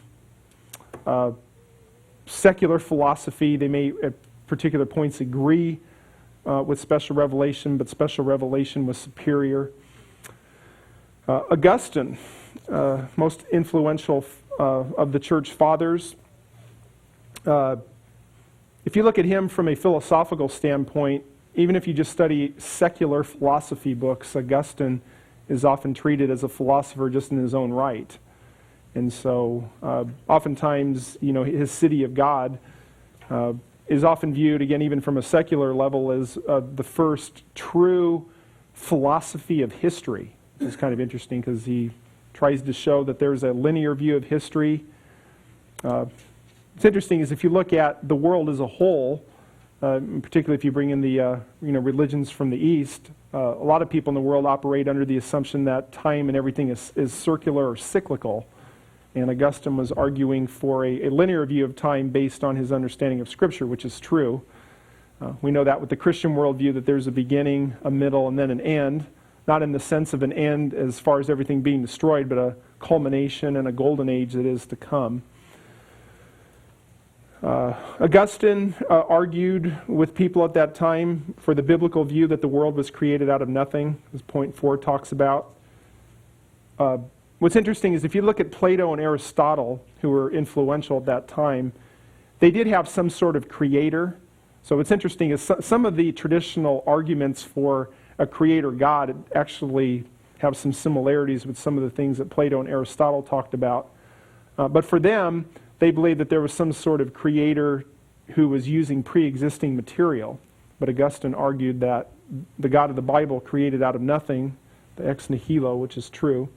secular philosophy, they may at particular points agree with special revelation, but special revelation was superior. Augustine, most influential of the church fathers. If you look at him from a philosophical standpoint, even if you just study secular philosophy books, Augustine is often treated as a philosopher just in his own right. And so oftentimes, his City of God is often viewed, again, even from a secular level, as the first true philosophy of history. It's kind of interesting because he tries to show that there's a linear view of history. What's interesting is if you look at the world as a whole, particularly if you bring in the religions from the East, a lot of people in the world operate under the assumption that time and everything is circular or cyclical. And Augustine was arguing for a linear view of time based on his understanding of Scripture, which is true. We know that with the Christian worldview that there's a beginning, a middle, and then an end. Not in the sense of an end as far as everything being destroyed, but a culmination and a golden age that is to come. Augustine argued with people at that time for the biblical view that the world was created out of nothing, as point 4 talks about. What's interesting is if you look at Plato and Aristotle, who were influential at that time, they did have some sort of creator. So what's interesting is some of the traditional arguments for a creator God actually have some similarities with some of the things that Plato and Aristotle talked about. But for them, they believed that there was some sort of creator who was using pre-existing material. But Augustine argued that the God of the Bible created out of nothing, the ex nihilo, which is true.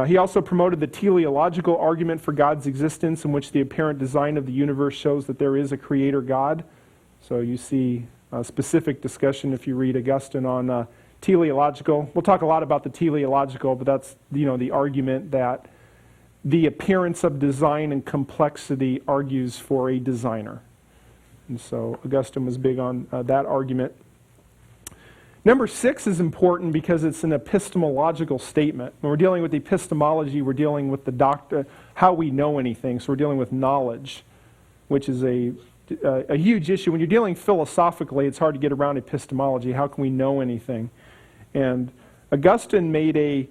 He also promoted the teleological argument for God's existence, in which the apparent design of the universe shows that there is a creator God. So you see a specific discussion if you read Augustine on teleological. We'll talk a lot about the teleological, but that's the argument that the appearance of design and complexity argues for a designer. And so Augustine was big on that argument. Number 6 is important because it's an epistemological statement. When we're dealing with epistemology, we're dealing with the doctrine, how we know anything. So we're dealing with knowledge, which is a huge issue. When you're dealing philosophically, it's hard to get around epistemology. How can we know anything? And Augustine made a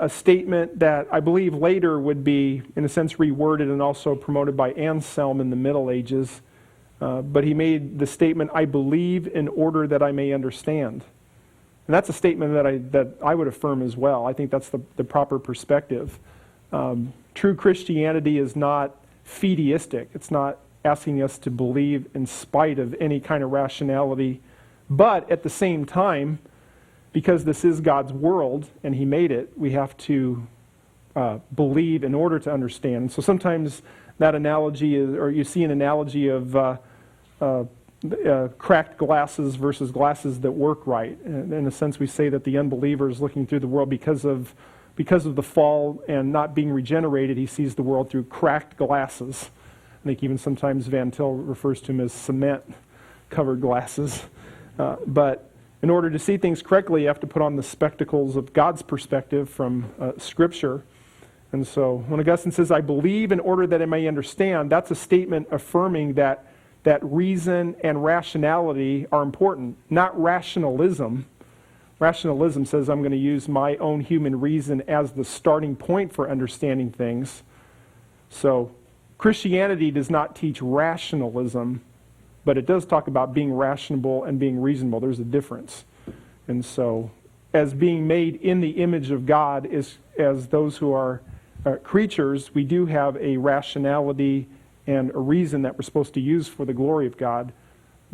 statement that I believe later would be, in a sense, reworded and also promoted by Anselm in the Middle Ages. But he made the statement, "I believe in order that I may understand." And that's a statement that I would affirm as well. I think that's the proper perspective. True Christianity is not fideistic. It's not asking us to believe in spite of any kind of rationality. But at the same time, because this is God's world and He made it, we have to believe in order to understand. So sometimes that analogy is, or you see an analogy of cracked glasses versus glasses that work right. In a sense, we say that the unbeliever is looking through the world because of the fall and not being regenerated. He sees the world through cracked glasses. I think even sometimes Van Til refers to them as cement-covered glasses. But in order to see things correctly, you have to put on the spectacles of God's perspective from Scripture. And so when Augustine says, "I believe in order that I may understand," that's a statement affirming that reason and rationality are important, not rationalism. Rationalism says I'm going to use my own human reason as the starting point for understanding things. So Christianity does not teach rationalism, but it does talk about being rational and being reasonable. There's a difference. And so as being made in the image of God, as those who are creatures, we do have a rationality and a reason that we're supposed to use for the glory of God.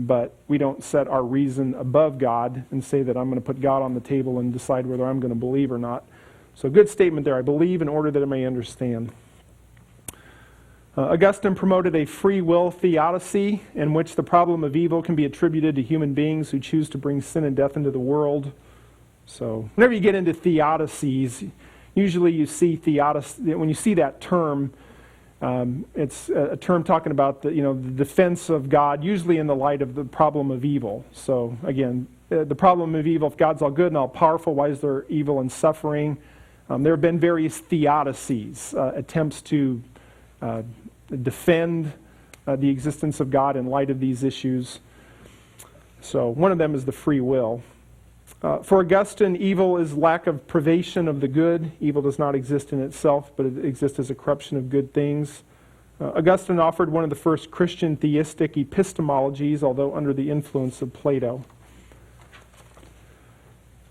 but we don't set our reason above God and say that I'm going to put God on the table and decide whether I'm going to believe or not. So good statement there. I believe in order that I may understand. Augustine promoted a free will theodicy in which the problem of evil can be attributed to human beings who choose to bring sin and death into the world. So whenever you get into theodicies, usually you see theodicy, when you see that term, it's a term talking about the defense of God, usually in the light of the problem of evil. So again, the problem of evil, if God's all good and all powerful, why is there evil and suffering? There have been various theodicies, attempts to defend the existence of God in light of these issues. So one of them is the free will. For Augustine, evil is lack of privation of the good. Evil does not exist in itself, but it exists as a corruption of good things. Augustine offered one of the first Christian theistic epistemologies, although under the influence of Plato.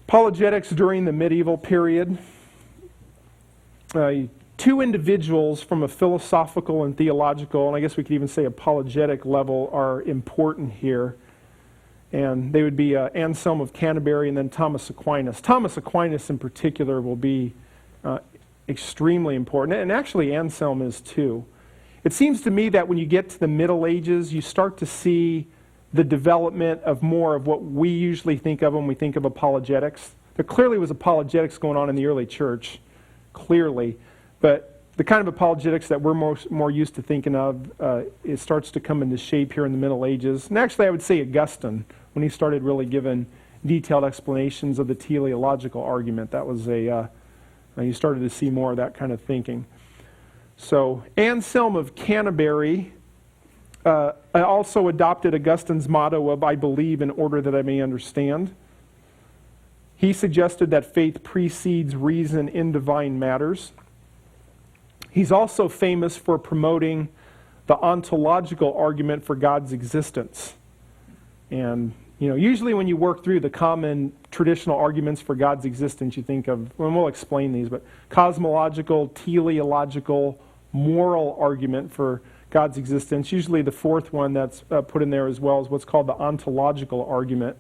Apologetics during the medieval period. Two individuals from a philosophical and theological, and I guess we could even say apologetic level, are important here. And they would be Anselm of Canterbury and then Thomas Aquinas. Thomas Aquinas in particular will be extremely important, and actually Anselm is too. It seems to me that when you get to the Middle Ages, you start to see the development of more of what we usually think of when we think of apologetics. There clearly was apologetics going on in the early church, clearly, but the kind of apologetics that we're more used to thinking of, it starts to come into shape here in the Middle Ages. And actually I would say Augustine, when he started really giving detailed explanations of the teleological argument. That was you started to see more of that kind of thinking. So Anselm of Canterbury also adopted Augustine's motto of I believe in order that I may understand. He suggested that faith precedes reason in divine matters. He's also famous for promoting the ontological argument for God's existence. And usually when you work through the common traditional arguments for God's existence, you think of, and we'll explain these, but cosmological, teleological, moral argument for God's existence. Usually the fourth one that's put in there as well is what's called the ontological argument.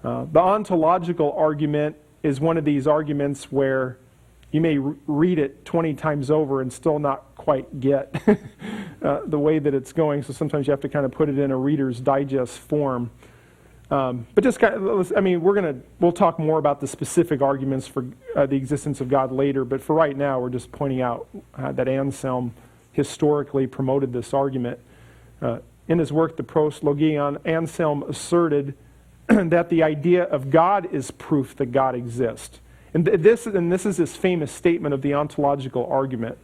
The ontological argument is one of these arguments where you may read it 20 times over and still not quite get the way that it's going. So sometimes you have to kind of put it in a Reader's Digest form. But just kind of, we'll talk more about the specific arguments for the existence of God later. But for right now, we're just pointing out that Anselm historically promoted this argument. In his work, the Proslogion, Anselm asserted that the idea of God is proof that God exists. And this is his famous statement of the ontological argument.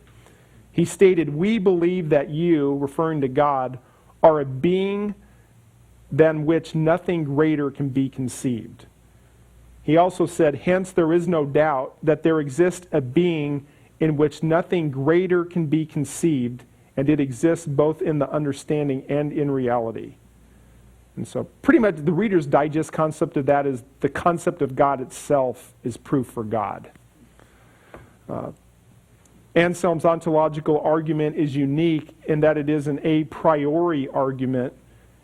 He stated, "We believe that you," referring to God, "are a being than which nothing greater can be conceived." He also said, "Hence there is no doubt that there exists a being in which nothing greater can be conceived, and it exists both in the understanding and in reality." And so pretty much the Reader's Digest concept of that is the concept of God itself is proof for God. Anselm's ontological argument is unique in that it is an a priori argument,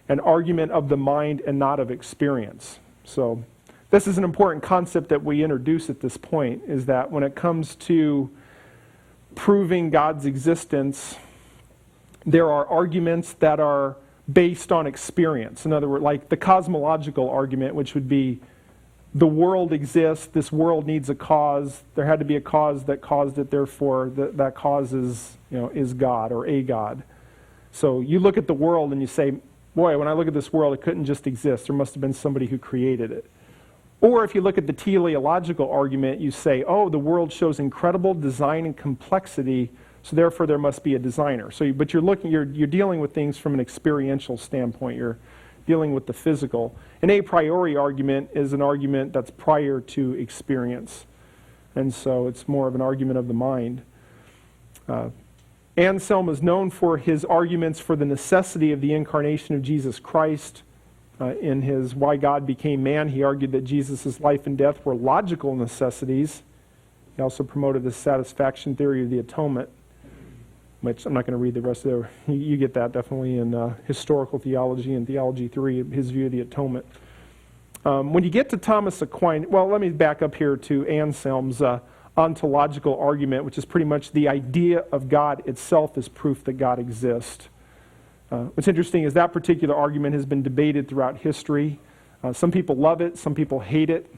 an argument of the mind and not of experience. So this is an important concept that we introduce at this point, is that when it comes to proving God's existence, there are arguments that are based on experience. In other words, like the cosmological argument, which would be the world exists, this world needs a cause, there had to be a cause that caused it, therefore that cause is God or a God. So you look at the world and you say, boy, when I look at this world, it couldn't just exist. There must have been somebody who created it. Or if you look at the teleological argument, you say, oh, the world shows incredible design and complexity, so therefore there must be a designer. But you're dealing with things from an experiential standpoint. You're dealing with the physical. An a priori argument is an argument that's prior to experience. And so it's more of an argument of the mind. Anselm is known for his arguments for the necessity of the incarnation of Jesus Christ. In his Why God Became Man, he argued that Jesus' life and death were logical necessities. He also promoted the satisfaction theory of the atonement. which I'm not going to read the rest of it. You get that definitely in Historical Theology and Theology 3, his view of the atonement. When you get to Thomas Aquinas, well, let me back up here to Anselm's ontological argument, which is pretty much the idea of God itself as proof that God exists. What's interesting is that particular argument has been debated throughout history. Some people love it, some people hate it.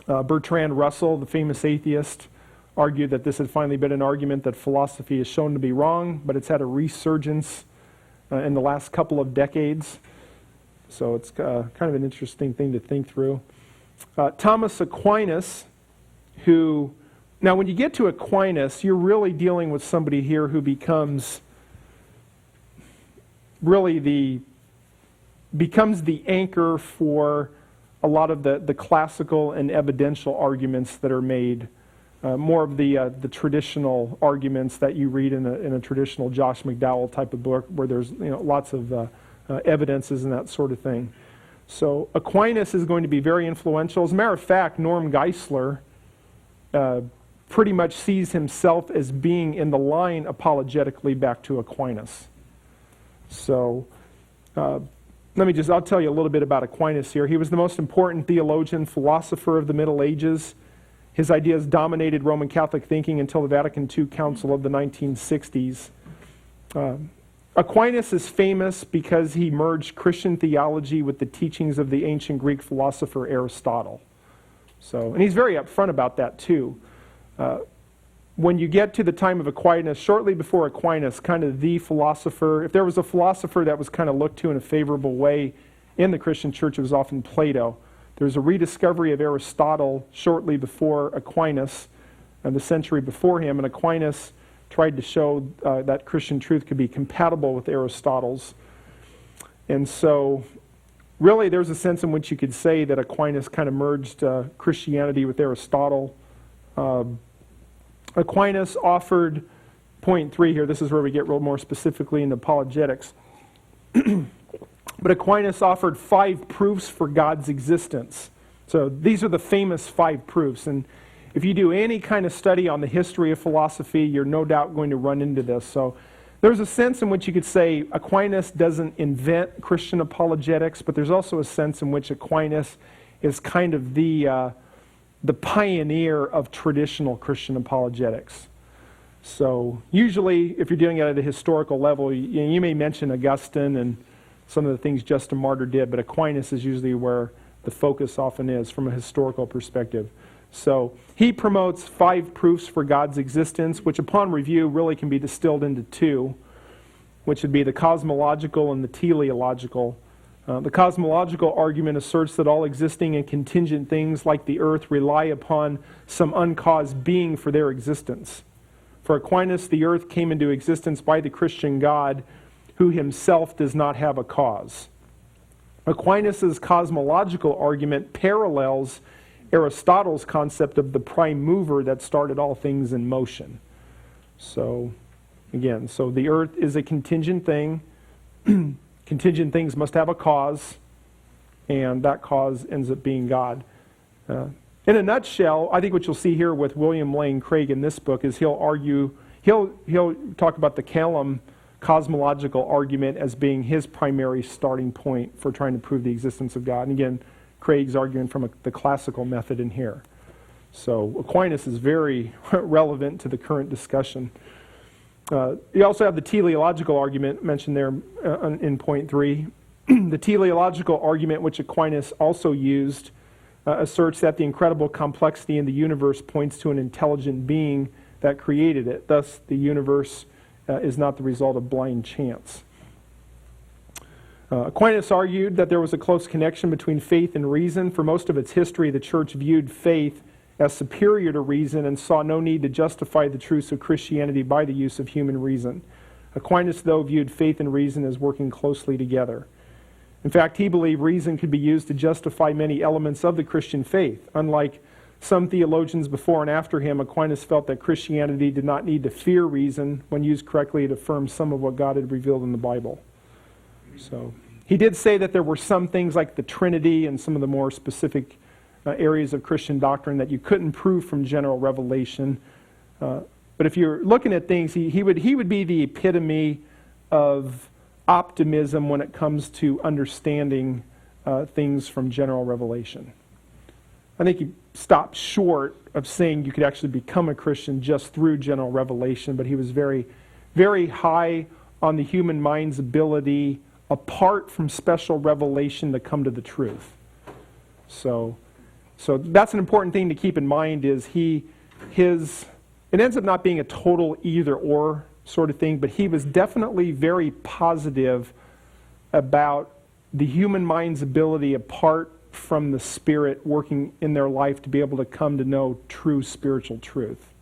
Bertrand Russell, the famous atheist, argued that this had finally been an argument that philosophy is shown to be wrong, but it's had a resurgence in the last couple of decades. So it's kind of an interesting thing to think through. Thomas Aquinas, who... Now, when you get to Aquinas, you're really dealing with somebody here who becomes really the anchor for a lot of the classical and evidential arguments that are made. More of the traditional arguments that you read in a traditional Josh McDowell type of book, where there's lots of evidences and that sort of thing. So Aquinas is going to be very influential. As a matter of fact, Norm Geisler pretty much sees himself as being in the line apologetically back to Aquinas. So I'll tell you a little bit about Aquinas here. He was the most important theologian, philosopher of the Middle Ages. His ideas dominated Roman Catholic thinking until the Vatican II Council of the 1960s. Aquinas is famous because he merged Christian theology with the teachings of the ancient Greek philosopher Aristotle. And he's very upfront about that too. When you get to the time of Aquinas, shortly before Aquinas, kind of the philosopher, if there was a philosopher that was kind of looked to in a favorable way in the Christian church, it was often Plato. There's a rediscovery of Aristotle shortly before Aquinas, and the century before him, and Aquinas tried to show that Christian truth could be compatible with Aristotle's. And so, really, there's a sense in which you could say that Aquinas kind of merged Christianity with Aristotle. Aquinas offered, point 3 here, this is where we get real more specifically into apologetics. But Aquinas offered 5 proofs for God's existence. So these are the famous 5 proofs. And if you do any kind of study on the history of philosophy, you're no doubt going to run into this. So there's a sense in which you could say Aquinas doesn't invent Christian apologetics, but there's also a sense in which Aquinas is kind of the pioneer of traditional Christian apologetics. So usually, if you're doing it at a historical level, you may mention Augustine and some of the things Justin Martyr did, but Aquinas is usually where the focus often is from a historical perspective. So he promotes 5 proofs for God's existence, which upon review really can be distilled into 2, which would be the cosmological and the teleological. The cosmological argument asserts that all existing and contingent things like the earth rely upon some uncaused being for their existence. For Aquinas, the earth came into existence by the Christian God, who himself does not have a cause. Aquinas' cosmological argument parallels Aristotle's concept of the prime mover that started all things in motion. So the earth is a contingent thing. Contingent things must have a cause, and that cause ends up being God. In a nutshell, I think what you'll see here with William Lane Craig in this book is he'll talk about the Callum cosmological argument as being his primary starting point for trying to prove the existence of God. And again, Craig's arguing from the classical method in here. So Aquinas is very relevant to the current discussion. You also have the teleological argument mentioned there in point 3. The teleological argument, which Aquinas also used, asserts that the incredible complexity in the universe points to an intelligent being that created it. Thus, the universe is not the result of blind chance. Aquinas argued that there was a close connection between faith and reason. For most of its history, the church viewed faith as superior to reason and saw no need to justify the truths of Christianity by the use of human reason. Aquinas, though, viewed faith and reason as working closely together. In fact, he believed reason could be used to justify many elements of the Christian faith. Unlike some theologians before and after him, Aquinas felt that Christianity did not need to fear reason. When used correctly, it affirmed some of what God had revealed in the Bible. So he did say that there were some things like the Trinity and some of the more specific areas of Christian doctrine that you couldn't prove from general revelation. But if you're looking at things, he would be the epitome of optimism when it comes to understanding things from general revelation. I think he stopped short of saying you could actually become a Christian just through general revelation, but he was very, very high on the human mind's ability, apart from special revelation, to come to the truth. So that's an important thing to keep in mind. Is it ends up not being a total either-or sort of thing, but he was definitely very positive about the human mind's ability, apart from the Spirit working in their life, to be able to come to know true spiritual truth.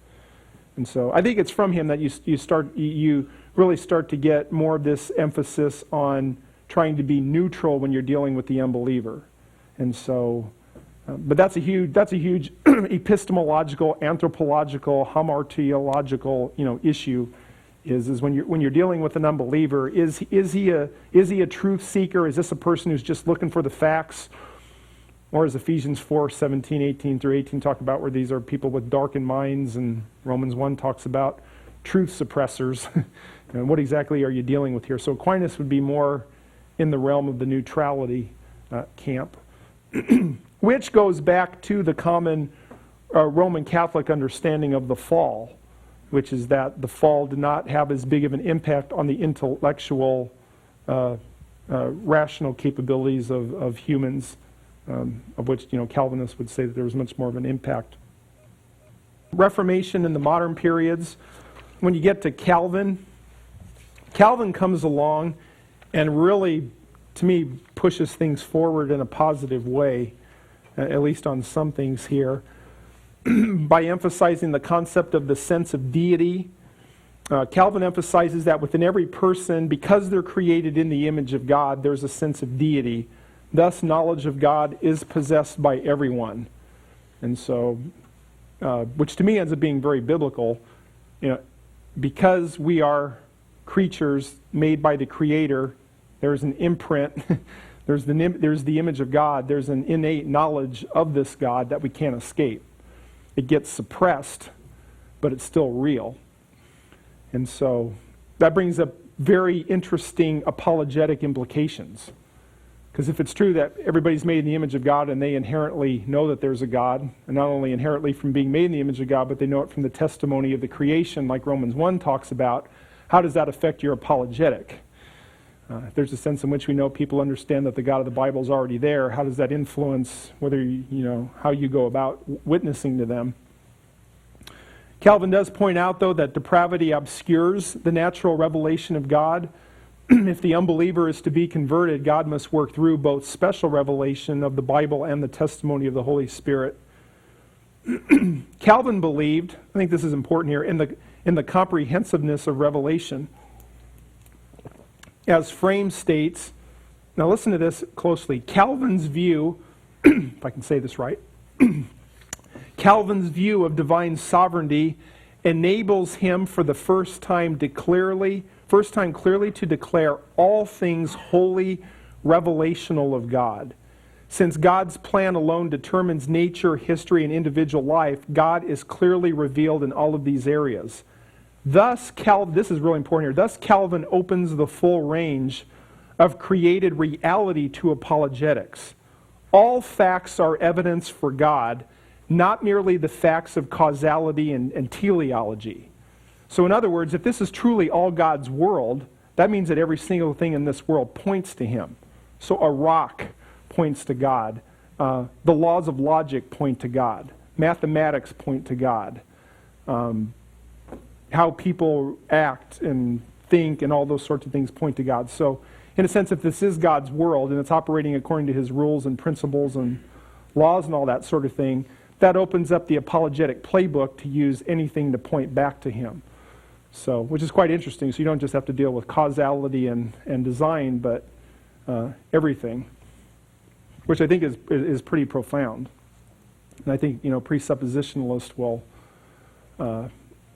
And so I think it's from him that you really start to get more of this emphasis on trying to be neutral when you're dealing with the unbeliever. And so, but that's a huge epistemological, anthropological, hamartiological, issue. Is when you're dealing with an unbeliever, is he a truth seeker? Is this a person who's just looking for the facts? Or as Ephesians 4:17, 18 through 18 talk about, where these are people with darkened minds, and Romans 1 talks about truth suppressors. And what exactly are you dealing with here? So Aquinas would be more in the realm of the neutrality camp, which goes back to the common Roman Catholic understanding of the fall, which is that the fall did not have as big of an impact on the intellectual, rational capabilities of humans, of which Calvinists would say that there was much more of an impact. Reformation in the modern periods, when you get to Calvin comes along and really, to me, pushes things forward in a positive way, at least on some things here, by emphasizing the concept of the sense of deity. Calvin emphasizes that within every person, because they're created in the image of God, there's a sense of deity. Thus, knowledge of God is possessed by everyone. And so, which to me ends up being very biblical. Because we are creatures made by the Creator, there's an imprint, there's the image of God, there's an innate knowledge of this God that we can't escape. It gets suppressed, but it's still real. And so that brings up very interesting apologetic implications. Because if it's true that everybody's made in the image of God and they inherently know that there's a God, and not only inherently from being made in the image of God, but they know it from the testimony of the creation, like Romans 1 talks about, how does that affect your apologetic? If there's a sense in which we know people understand that the God of the Bible is already there, how does that influence whether how you go about witnessing to them? Calvin does point out, though, that depravity obscures the natural revelation of God. If the unbeliever is to be converted, God must work through both special revelation of the Bible and the testimony of the Holy Spirit. Calvin believed, I think this is important here, in the comprehensiveness of revelation. As Frame states, now listen to this closely, Calvin's view, if I can say this right, Calvin's view of divine sovereignty enables him for the first time clearly to declare all things wholly revelational of God. Since God's plan alone determines nature, history, and individual life, God is clearly revealed in all of these areas. Thus, this is really important here, thus Calvin opens the full range of created reality to apologetics. All facts are evidence for God, not merely the facts of causality and teleology. So in other words, if this is truly all God's world, that means that every single thing in this world points to Him. So a rock points to God. The laws of logic point to God. Mathematics point to God. How people act and think and all those sorts of things point to God. So in a sense, if this is God's world and it's operating according to His rules and principles and laws and all that sort of thing, that opens up the apologetic playbook to use anything to point back to Him. So, which is quite interesting. So you don't just have to deal with causality and design, but everything, which I think is pretty profound. And I think presuppositionalists will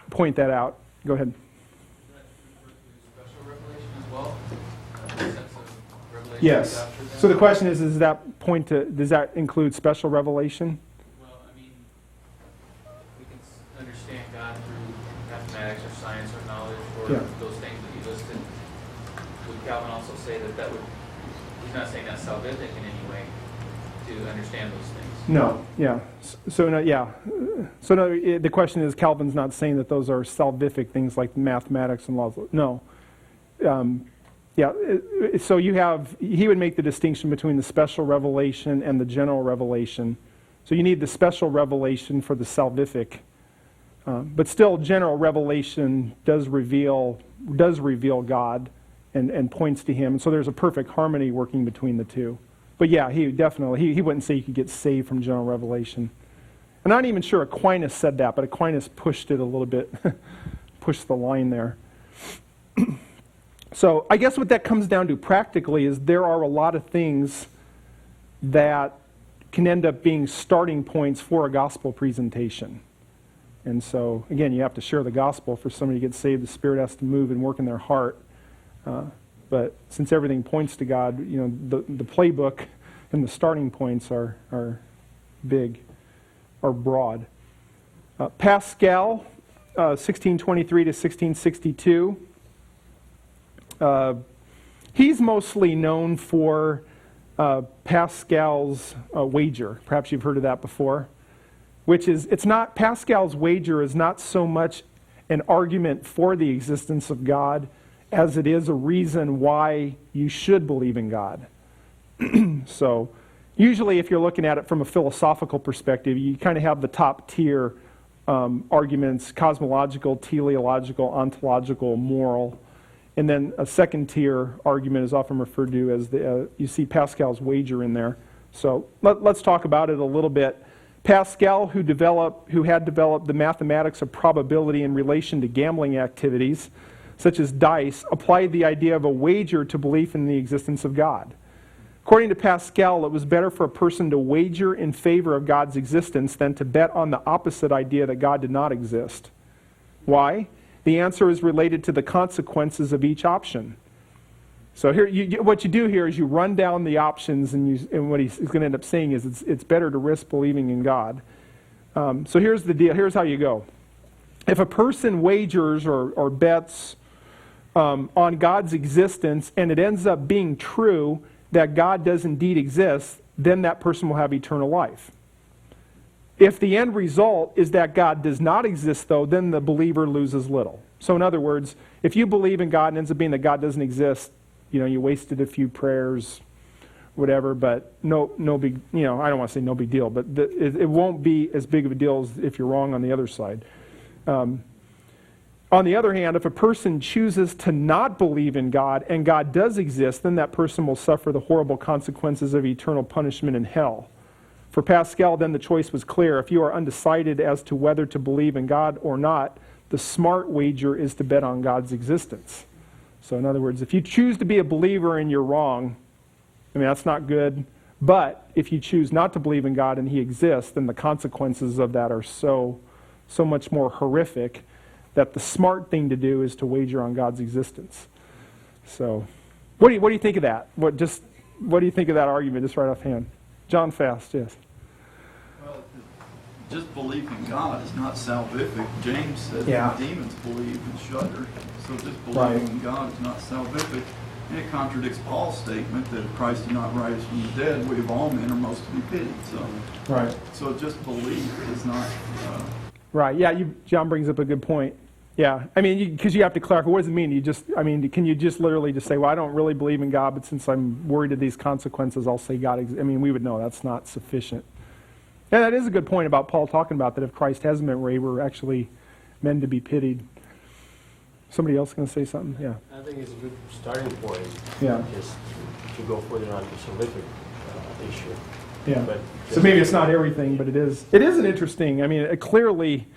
point that out. Go ahead. Special revelation as well? Sense of revelation Yes. So the question is, does that include special revelation? Well, I mean, we can understand God through mathematics or science or knowledge or Yeah. those things that you listed, would Calvin also say that would, he's not saying that's salvific in any way to understand those things? No, yeah. So, no, yeah. So, no, the question is, Calvin's not saying that those are salvific things like mathematics and laws. No. Yeah, so he would make the distinction between the special revelation and the general revelation. So you need the special revelation for the salvific. But still, general revelation does reveal God and points to him. And so there's a perfect harmony working between the two. But yeah, he definitely, he wouldn't say you could get saved from general revelation. I'm not even sure Aquinas said that, but Aquinas pushed it a little bit, pushed the line there. So I guess what that comes down to practically is there are a lot of things that can end up being starting points for a gospel presentation. And so, again, you have to share the gospel. For somebody to get saved, the Spirit has to move and work in their heart. But since everything points to God, the playbook and the starting points are big, are broad. Pascal, 1623 to 1662. He's mostly known for Pascal's wager. Perhaps you've heard of that before. Pascal's wager is not so much an argument for the existence of God as it is a reason why you should believe in God. So, usually if you're looking at it from a philosophical perspective, you kind of have the top tier arguments: cosmological, teleological, ontological, moral. And then a second tier argument is often referred to as you see Pascal's wager in there. So let's talk about it a little bit. Pascal, who had developed the mathematics of probability in relation to gambling activities, such as dice, applied the idea of a wager to belief in the existence of God. According to Pascal, it was better for a person to wager in favor of God's existence than to bet on the opposite idea that God did not exist. Why? The answer is related to the consequences of each option. So here, what you do here is you run down the options, and what he's going to end up saying is it's better to risk believing in God. So here's the deal. Here's how you go. If a person wagers or bets on God's existence, and it ends up being true that God does indeed exist, then that person will have eternal life. If the end result is that God does not exist, though, then the believer loses little. So in other words, if you believe in God and it ends up being that God doesn't exist, you wasted a few prayers, whatever, but no big, I don't want to say no big deal, but it won't be as big of a deal as if you're wrong on the other side. On the other hand, if a person chooses to not believe in God and God does exist, then that person will suffer the horrible consequences of eternal punishment in hell. For Pascal, then the choice was clear. If you are undecided as to whether to believe in God or not, the smart wager is to bet on God's existence. So in other words, if you choose to be a believer and you're wrong, that's not good. But if you choose not to believe in God and He exists, then the consequences of that are so much more horrific that the smart thing to do is to wager on God's existence. So, what do you think of that? What do you think of that argument, just right offhand? John Fast, yes. Well, just belief in God is not salvific. James said Yeah. that demons believe and shudder. So just believing Right. in God is not salvific. And it contradicts Paul's statement that if Christ did not rise from the dead, we of all men are most to be pitied. Right. So just belief is not... Right, yeah, John brings up a good point. Yeah, because you have to clarify, what does it mean? Can you just literally just say, well, I don't really believe in God, but since I'm worried of these consequences, I'll say God exists. We would know that's not sufficient. And that is a good point about Paul talking about that if Christ hasn't been raised, we're actually meant to be pitied. Somebody else going to say something? Yeah. I think it's a good starting point. Yeah. Just to go further on the salvific issue. Yeah. But So maybe it's not everything, but it is. It is an interesting. Clearly,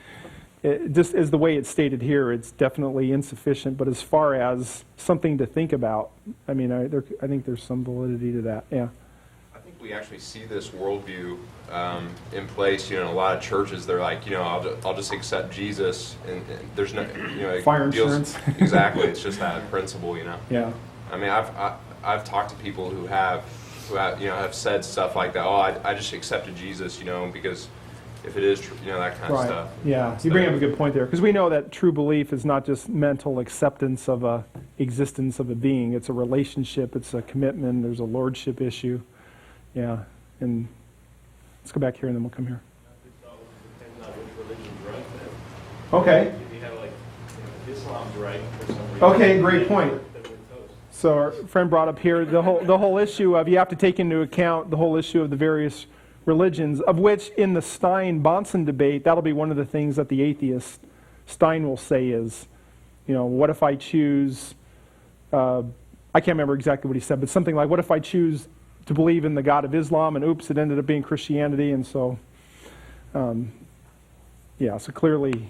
just as the way it's stated here, it's definitely insufficient. But as far as something to think about, I think there's some validity to that. Yeah. I think we actually see this worldview in place. In a lot of churches, they're like, I'll just accept Jesus, and there's no, it Fire deals- insurance. Exactly, it's just that principle, Yeah. I've talked to people who have said stuff like that. Oh, I just accepted Jesus, because if it is true, that kind of Right. stuff. Yeah, So- you bring up a good point there, because we know that true belief is not just mental acceptance of a existence of a being. It's a relationship. It's a commitment. There's a lordship issue. Yeah, and let's go back here, and then we'll come here. Depends on which religion's right then. Okay. If you have like, Islam's right for some reason. Okay, great point. Then we're toast. So our friend brought up here the whole issue of, you have to take into account the whole issue of the various religions, of which in the Stein-Bonson debate, that'll be one of the things that the atheist Stein will say is, what if I choose, I can't remember exactly what he said, but something like, what if I choose to believe in the God of Islam, and oops, it ended up being Christianity, and so, so clearly,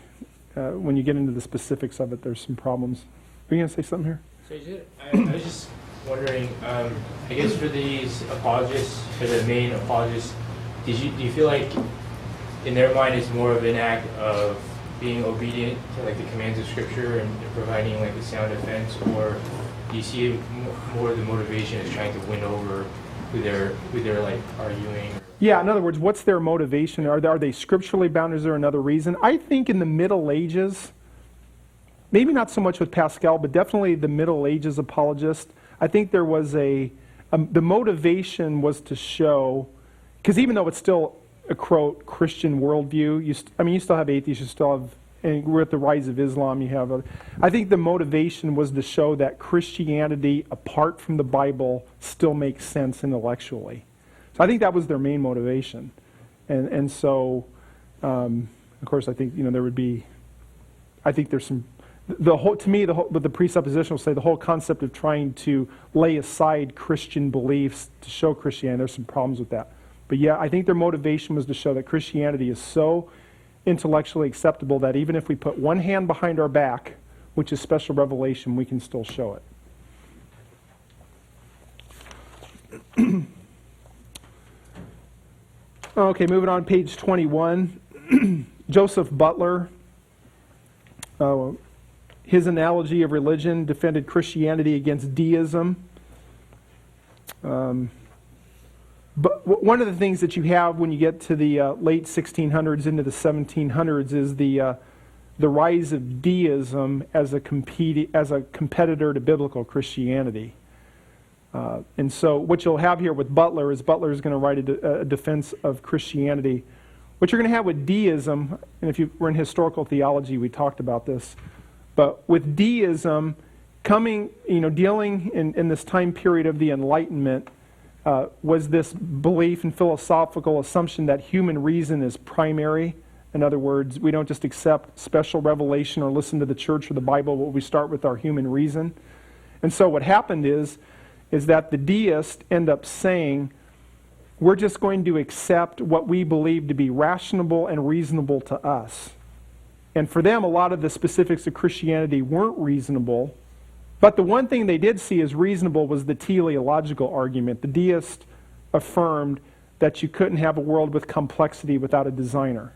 when you get into the specifics of it, there's some problems. Are you going to say something here? So I was just wondering, I guess for these apologists, for the main apologists, do you feel like in their mind it's more of an act of being obedient to like the commands of Scripture and providing like a sound defense, or do you see more of the motivation is trying to win over who they're like arguing? Yeah, in other words, what's their motivation? Are they scripturally bound? Is there another reason? I think in the Middle Ages, maybe not so much with Pascal, but definitely the Middle Ages apologist, I think there was the motivation was to show, because even though it's still a quote Christian worldview, you still have atheists, you still have, and we're at the rise of Islam, you have I think the motivation was to show that Christianity, apart from the Bible, still makes sense intellectually. So I think that was their main motivation. And so, of course, I think, there would be, I think there's some, but the presupposition will say the whole concept of trying to lay aside Christian beliefs to show Christianity, there's some problems with that. But yeah, I think their motivation was to show that Christianity is so intellectually acceptable that even if we put one hand behind our back, which is special revelation, we can still show it. Okay, moving on, page 21. Joseph Butler, his analogy of religion defended Christianity against deism. But one of the things that you have when you get to the late 1600s into the 1700s is the rise of deism as a competitor to biblical Christianity. And so what you'll have here with Butler is Butler is going to write a defense of Christianity. What you're going to have with deism, and if you were in historical theology, we talked about this, but with deism coming, dealing in this time period of the Enlightenment, was this belief and philosophical assumption that human reason is primary. In other words, we don't just accept special revelation or listen to the church or the Bible, but we start with our human reason. And so what happened is that the deists end up saying, we're just going to accept what we believe to be rational and reasonable to us. And for them, a lot of the specifics of Christianity weren't reasonable. But the one thing they did see as reasonable was the teleological argument. The deists affirmed that you couldn't have a world with complexity without a designer.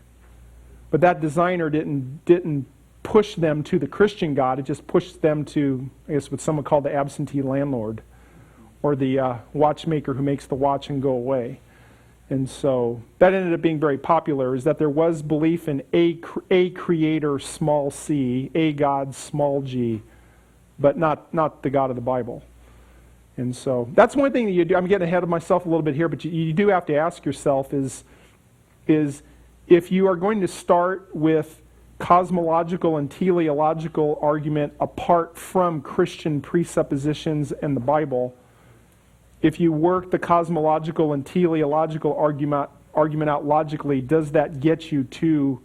But that designer didn't push them to the Christian God. It just pushed them to, I guess, what some would call the absentee landlord, or the watchmaker who makes the watch and go away. And so that ended up being very popular, is that there was belief in a creator, small c, a God, small g, but not the God of the Bible. And so that's one thing that you do. I'm getting ahead of myself a little bit here, but you do have to ask yourself is if you are going to start with cosmological and teleological argument apart from Christian presuppositions and the Bible, if you work the cosmological and teleological argument out logically, does that get you to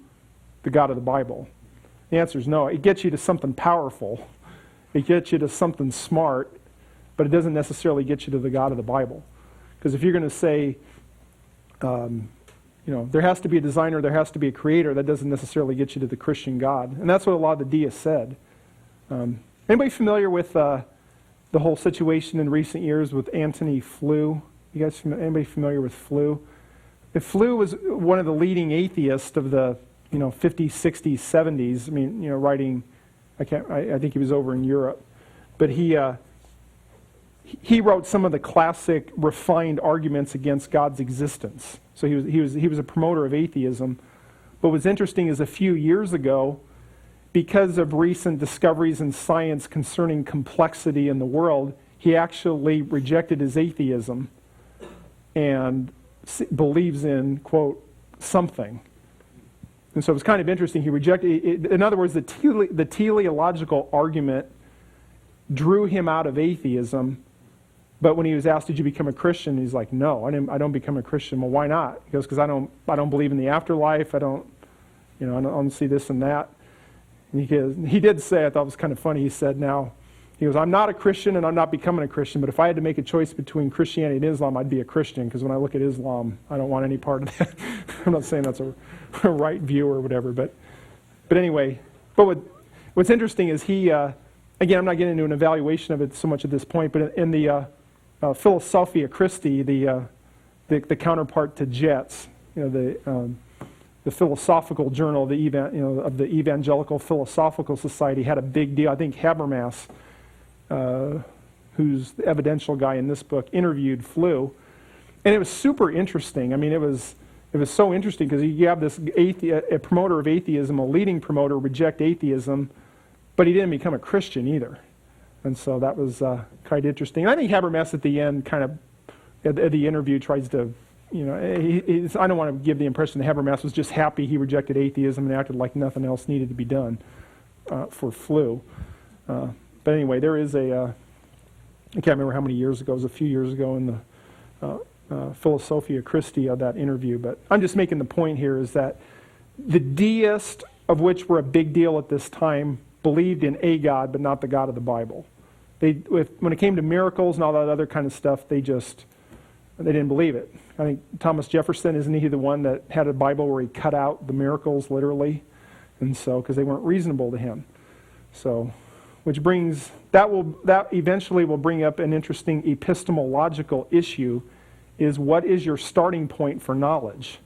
the God of the Bible? The answer is no. It gets you to something powerful. It gets you to something smart, but it doesn't necessarily get you to the God of the Bible. Because if you're going to say, there has to be a designer, there has to be a creator, that doesn't necessarily get you to the Christian God. And that's what a lot of the deists said. Anybody familiar with the whole situation in recent years with Antony Flew? You guys, anybody familiar with Flew? Flew was one of the leading atheists of the 50s, 60s, 70s. I mean, writing. I think he was over in Europe, but he wrote some of the classic refined arguments against God's existence. So he was a promoter of atheism. What was interesting is a few years ago, because of recent discoveries in science concerning complexity in the world, he actually rejected his atheism and believes in, quote, something. And so it was kind of interesting. He rejected it. In other words, the teleological argument drew him out of atheism. But when he was asked, "Did you become a Christian?" he's like, "No, I don't become a Christian." Well, why not? He goes, "Because I don't believe in the afterlife. I don't see this and that." And he did say, I thought it was kind of funny. He said, he goes, "I'm not a Christian and I'm not becoming a Christian. But if I had to make a choice between Christianity and Islam, I'd be a Christian. Because when I look at Islam, I don't want any part of that." I'm not saying that's a right view or whatever, but anyway. But what's interesting is he, again, I'm not getting into an evaluation of it so much at this point, but in the Philosophia Christi, the counterpart to Jets, the philosophical journal of the Evangelical Philosophical Society, had a big deal. I think Habermas, who's the evidential guy in this book, interviewed Flew, and it was super interesting. I mean, it was so interesting because you have this a promoter of atheism, a leading promoter, reject atheism, but he didn't become a Christian either. And so that was quite interesting. And I think Habermas at the end kind of, at the interview, tries to, I don't want to give the impression that Habermas was just happy he rejected atheism and acted like nothing else needed to be done for Flew. But anyway, there is I can't remember how many years ago, it was a few years ago in the Philosophia Christi of that interview. But I'm just making the point here is that the deists, of which were a big deal at this time, believed in a God, but not the God of the Bible. When it came to miracles and all that other kind of stuff, they didn't believe it. I think Thomas Jefferson, isn't he the one that had a Bible where he cut out the miracles literally? And so, because they weren't reasonable to him. So, which brings, that eventually will bring up an interesting epistemological issue, is what is your starting point for knowledge?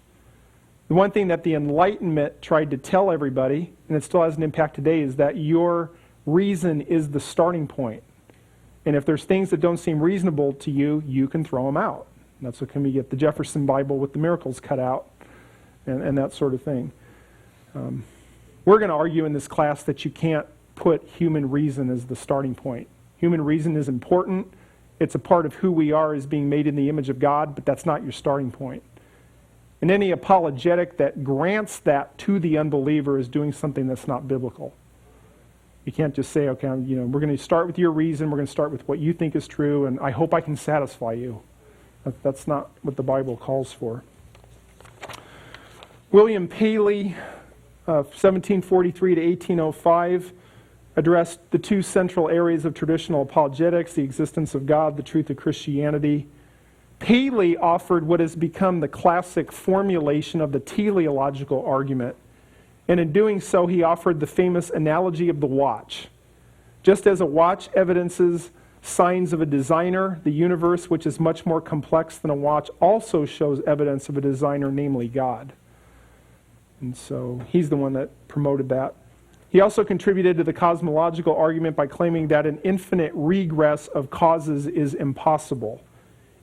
The one thing that the Enlightenment tried to tell everybody, and it still has an impact today, is that your reason is the starting point. And if there's things that don't seem reasonable to you, you can throw them out. And that's what can we get the Jefferson Bible with the miracles cut out and that sort of thing. We're going to argue in this class that you can't put human reason as the starting point. Human reason is important. It's a part of who we are as being made in the image of God, but that's not your starting point. And any apologetic that grants that to the unbeliever is doing something that's not biblical. You can't just say, okay, we're going to start with your reason, we're going to start with what you think is true, and I hope I can satisfy you. That's not what the Bible calls for. William Paley, 1743 to 1805, addressed the two central areas of traditional apologetics, the existence of God, the truth of Christianity. Paley offered what has become the classic formulation of the teleological argument. And in doing so, he offered the famous analogy of the watch. Just as a watch evidences signs of a designer, the universe, which is much more complex than a watch, also shows evidence of a designer, namely God. And so he's the one that promoted that. He also contributed to the cosmological argument by claiming that an infinite regress of causes is impossible.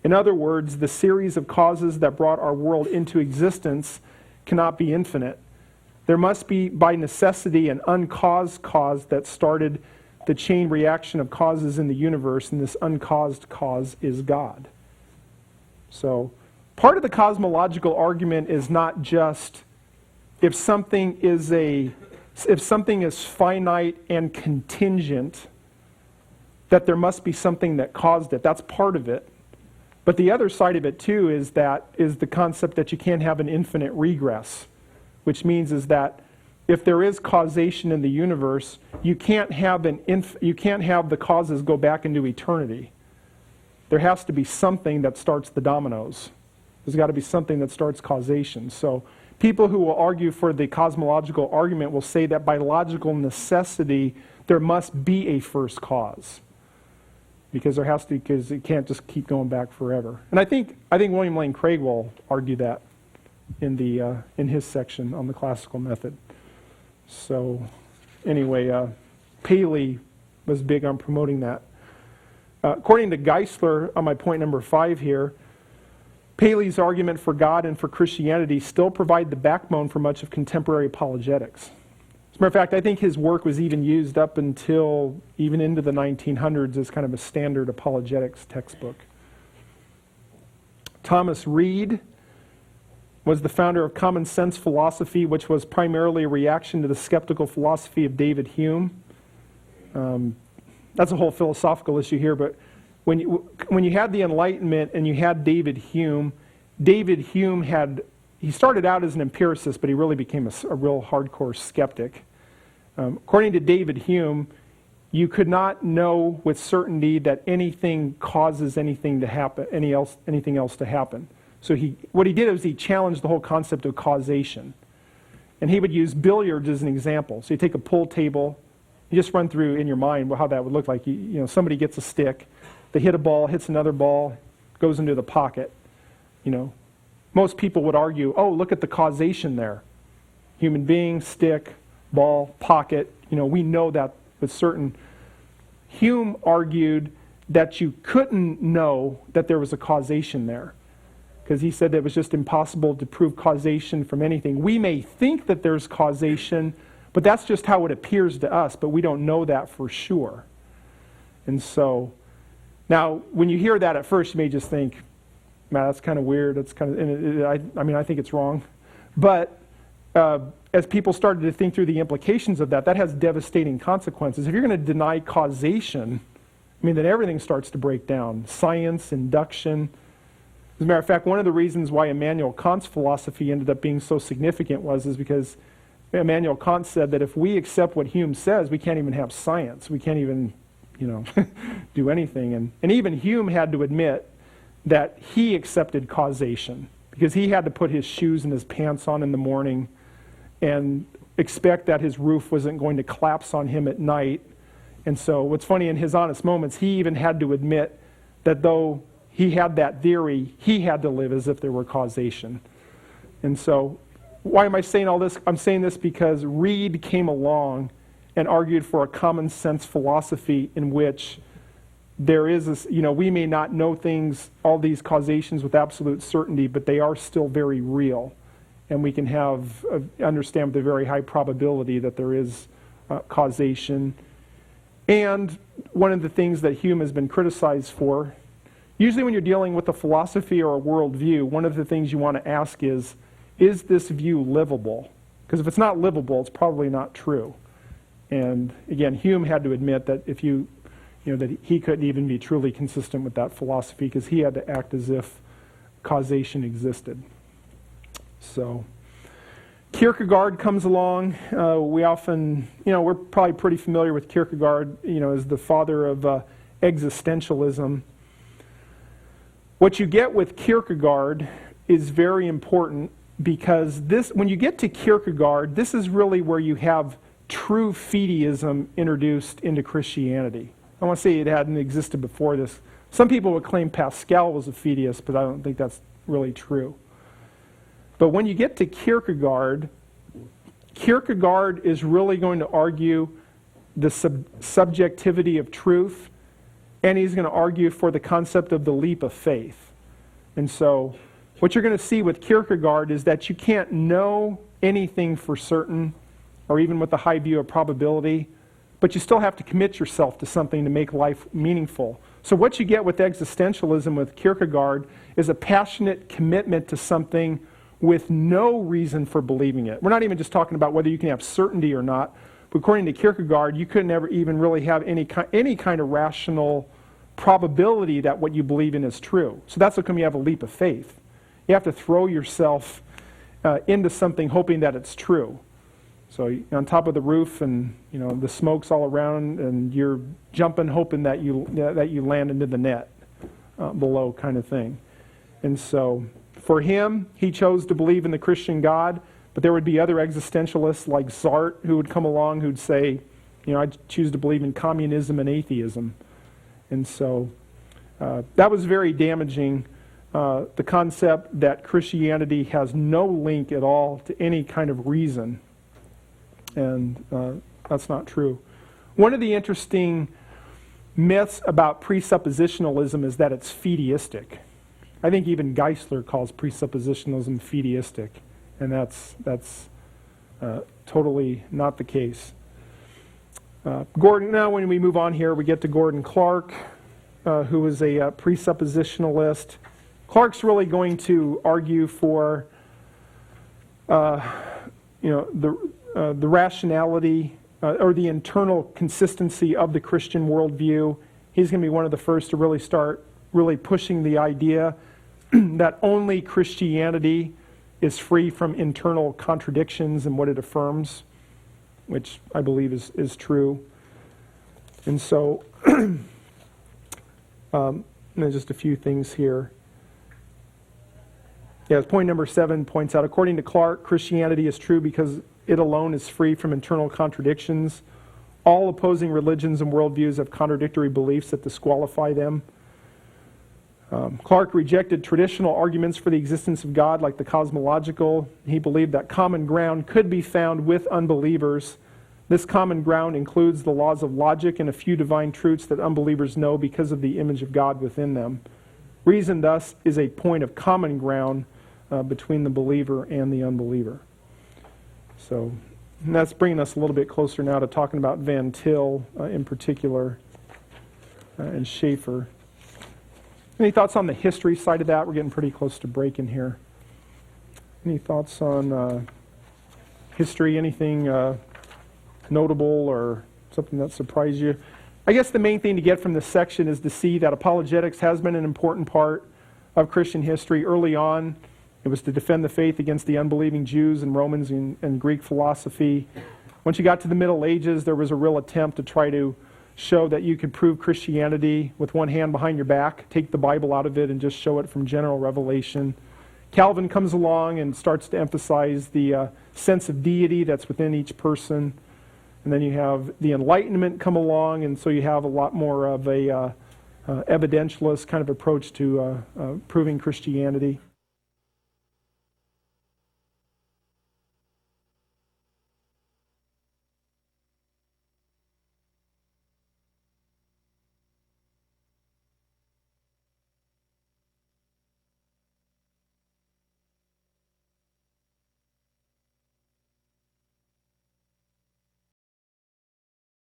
In other words, the series of causes that brought our world into existence cannot be infinite. There must be, by necessity, an uncaused cause that started the chain reaction of causes in the universe, and this uncaused cause is God. So, part of the cosmological argument is not just if something is finite and contingent, that there must be something that caused it. That's part of it. But the other side of it too is the concept that you can't have an infinite regress, which means is that if there is causation in the universe, you can't have the causes go back into eternity. There has to be something that starts the dominoes. There's got to be something that starts causation. So people who will argue for the cosmological argument will say that by logical necessity, there must be a first cause. Because it can't just keep going back forever. And I think William Lane Craig will argue that in his section on the classical method. So anyway, Paley was big on promoting that. According to Geisler, on my point number 5 here, Paley's argument for God and for Christianity still provide the backbone for much of contemporary apologetics. As a matter of fact, I think his work was even used up until even into the 1900s as kind of a standard apologetics textbook. Thomas Reid was the founder of common sense philosophy, which was primarily a reaction to the skeptical philosophy of David Hume. That's a whole philosophical issue here, but when you had the Enlightenment and you had David Hume he started out as an empiricist, but he really became a real hardcore skeptic. According to David Hume, you could not know with certainty that anything causes anything to happen, anything else to happen. So what he did was he challenged the whole concept of causation. And he would use billiards as an example. So you take a pool table, you just run through in your mind how that would look like. Somebody gets a stick, they hit a ball, hits another ball, goes into the pocket. Most people would argue, oh, look at the causation there. Human being, stick, ball, pocket. We know that with certain. Hume argued that you couldn't know that there was a causation there, because he said that it was just impossible to prove causation from anything. We may think that there's causation, but that's just how it appears to us, but we don't know that for sure. And so, now, when you hear that at first, you may just think, man, that's kind of weird. It's kind of, I think it's wrong. But as people started to think through the implications of that has devastating consequences. If you're going to deny causation, then everything starts to break down. Science, induction. As a matter of fact, one of the reasons why Immanuel Kant's philosophy ended up being so significant is because Immanuel Kant said that if we accept what Hume says, we can't even have science. We can't even, do anything. And even Hume had to admit that he accepted causation, because he had to put his shoes and his pants on in the morning and expect that his roof wasn't going to collapse on him at night. And so what's funny, in his honest moments, he even had to admit that though he had that theory, he had to live as if there were causation. And so why am I saying all this? I'm saying this because Reid came along and argued for a common sense philosophy in which there is this, we may not know things, all these causations with absolute certainty, but they are still very real. And we can understand with a very high probability that there is causation. And one of the things that Hume has been criticized for, usually when you're dealing with a philosophy or a worldview, one of the things you want to ask is this view livable? Because if it's not livable, it's probably not true. And again, Hume had to admit that that he couldn't even be truly consistent with that philosophy, because he had to act as if causation existed. So, Kierkegaard comes along. We often, we're probably pretty familiar with Kierkegaard, as the father of existentialism. What you get with Kierkegaard is very important, because when you get to Kierkegaard, this is really where you have true fideism introduced into Christianity. I want to say it hadn't existed before this. Some people would claim Pascal was a fideist, but I don't think that's really true. But when you get to Kierkegaard, Kierkegaard is really going to argue the subjectivity of truth, and he's going to argue for the concept of the leap of faith. And so what you're going to see with Kierkegaard is that you can't know anything for certain, or even with a high view of probability, but you still have to commit yourself to something to make life meaningful. So what you get with existentialism with Kierkegaard is a passionate commitment to something with no reason for believing it. We're not even just talking about whether you can have certainty or not, but according to Kierkegaard, you couldn't ever even really have any kind of rational probability that what you believe in is true. So that's how come you have a leap of faith. You have to throw yourself into something hoping that it's true. So you're on top of the roof, and the smoke's all around, and you're jumping, hoping that you land into the net below, kind of thing. And so for him, he chose to believe in the Christian God, but there would be other existentialists like Sartre who would come along who'd say, I choose to believe in communism and atheism. And so that was very damaging. The concept that Christianity has no link at all to any kind of reason. And that's not true. One of the interesting myths about presuppositionalism is that it's fideistic. I think even Geisler calls presuppositionalism fideistic, and that's totally not the case. Gordon, now when we move on here, we get to Gordon Clark, who is a presuppositionalist. Clark's really going to argue for the rationality or the internal consistency of the Christian worldview. He's going to be one of the first to really start really pushing the idea that only Christianity is free from internal contradictions in what it affirms, which I believe is true. And so, just a few things here. Yes, point number 7 points out, according to Clark, Christianity is true because it alone is free from internal contradictions. All opposing religions and worldviews have contradictory beliefs that disqualify them. Clark rejected traditional arguments for the existence of God, like the cosmological. He believed that common ground could be found with unbelievers. This common ground includes the laws of logic and a few divine truths that unbelievers know because of the image of God within them. Reason, thus, is a point of common ground between the believer and the unbeliever. So, and that's bringing us a little bit closer now to talking about Van Til in particular and Schaeffer. Any thoughts on the history side of that? We're getting pretty close to breaking here. Any thoughts on history? Anything notable or something that surprised you? I guess the main thing to get from this section is to see that apologetics has been an important part of Christian history. Early on, it was to defend the faith against the unbelieving Jews and Romans and Greek philosophy. Once you got to the Middle Ages, there was a real attempt to try to show that you could prove Christianity with one hand behind your back, take the Bible out of it and just show it from general revelation. Calvin comes along and starts to emphasize the sense of deity that's within each person. And then you have the Enlightenment come along, and so you have a lot more of a evidentialist kind of approach to proving Christianity.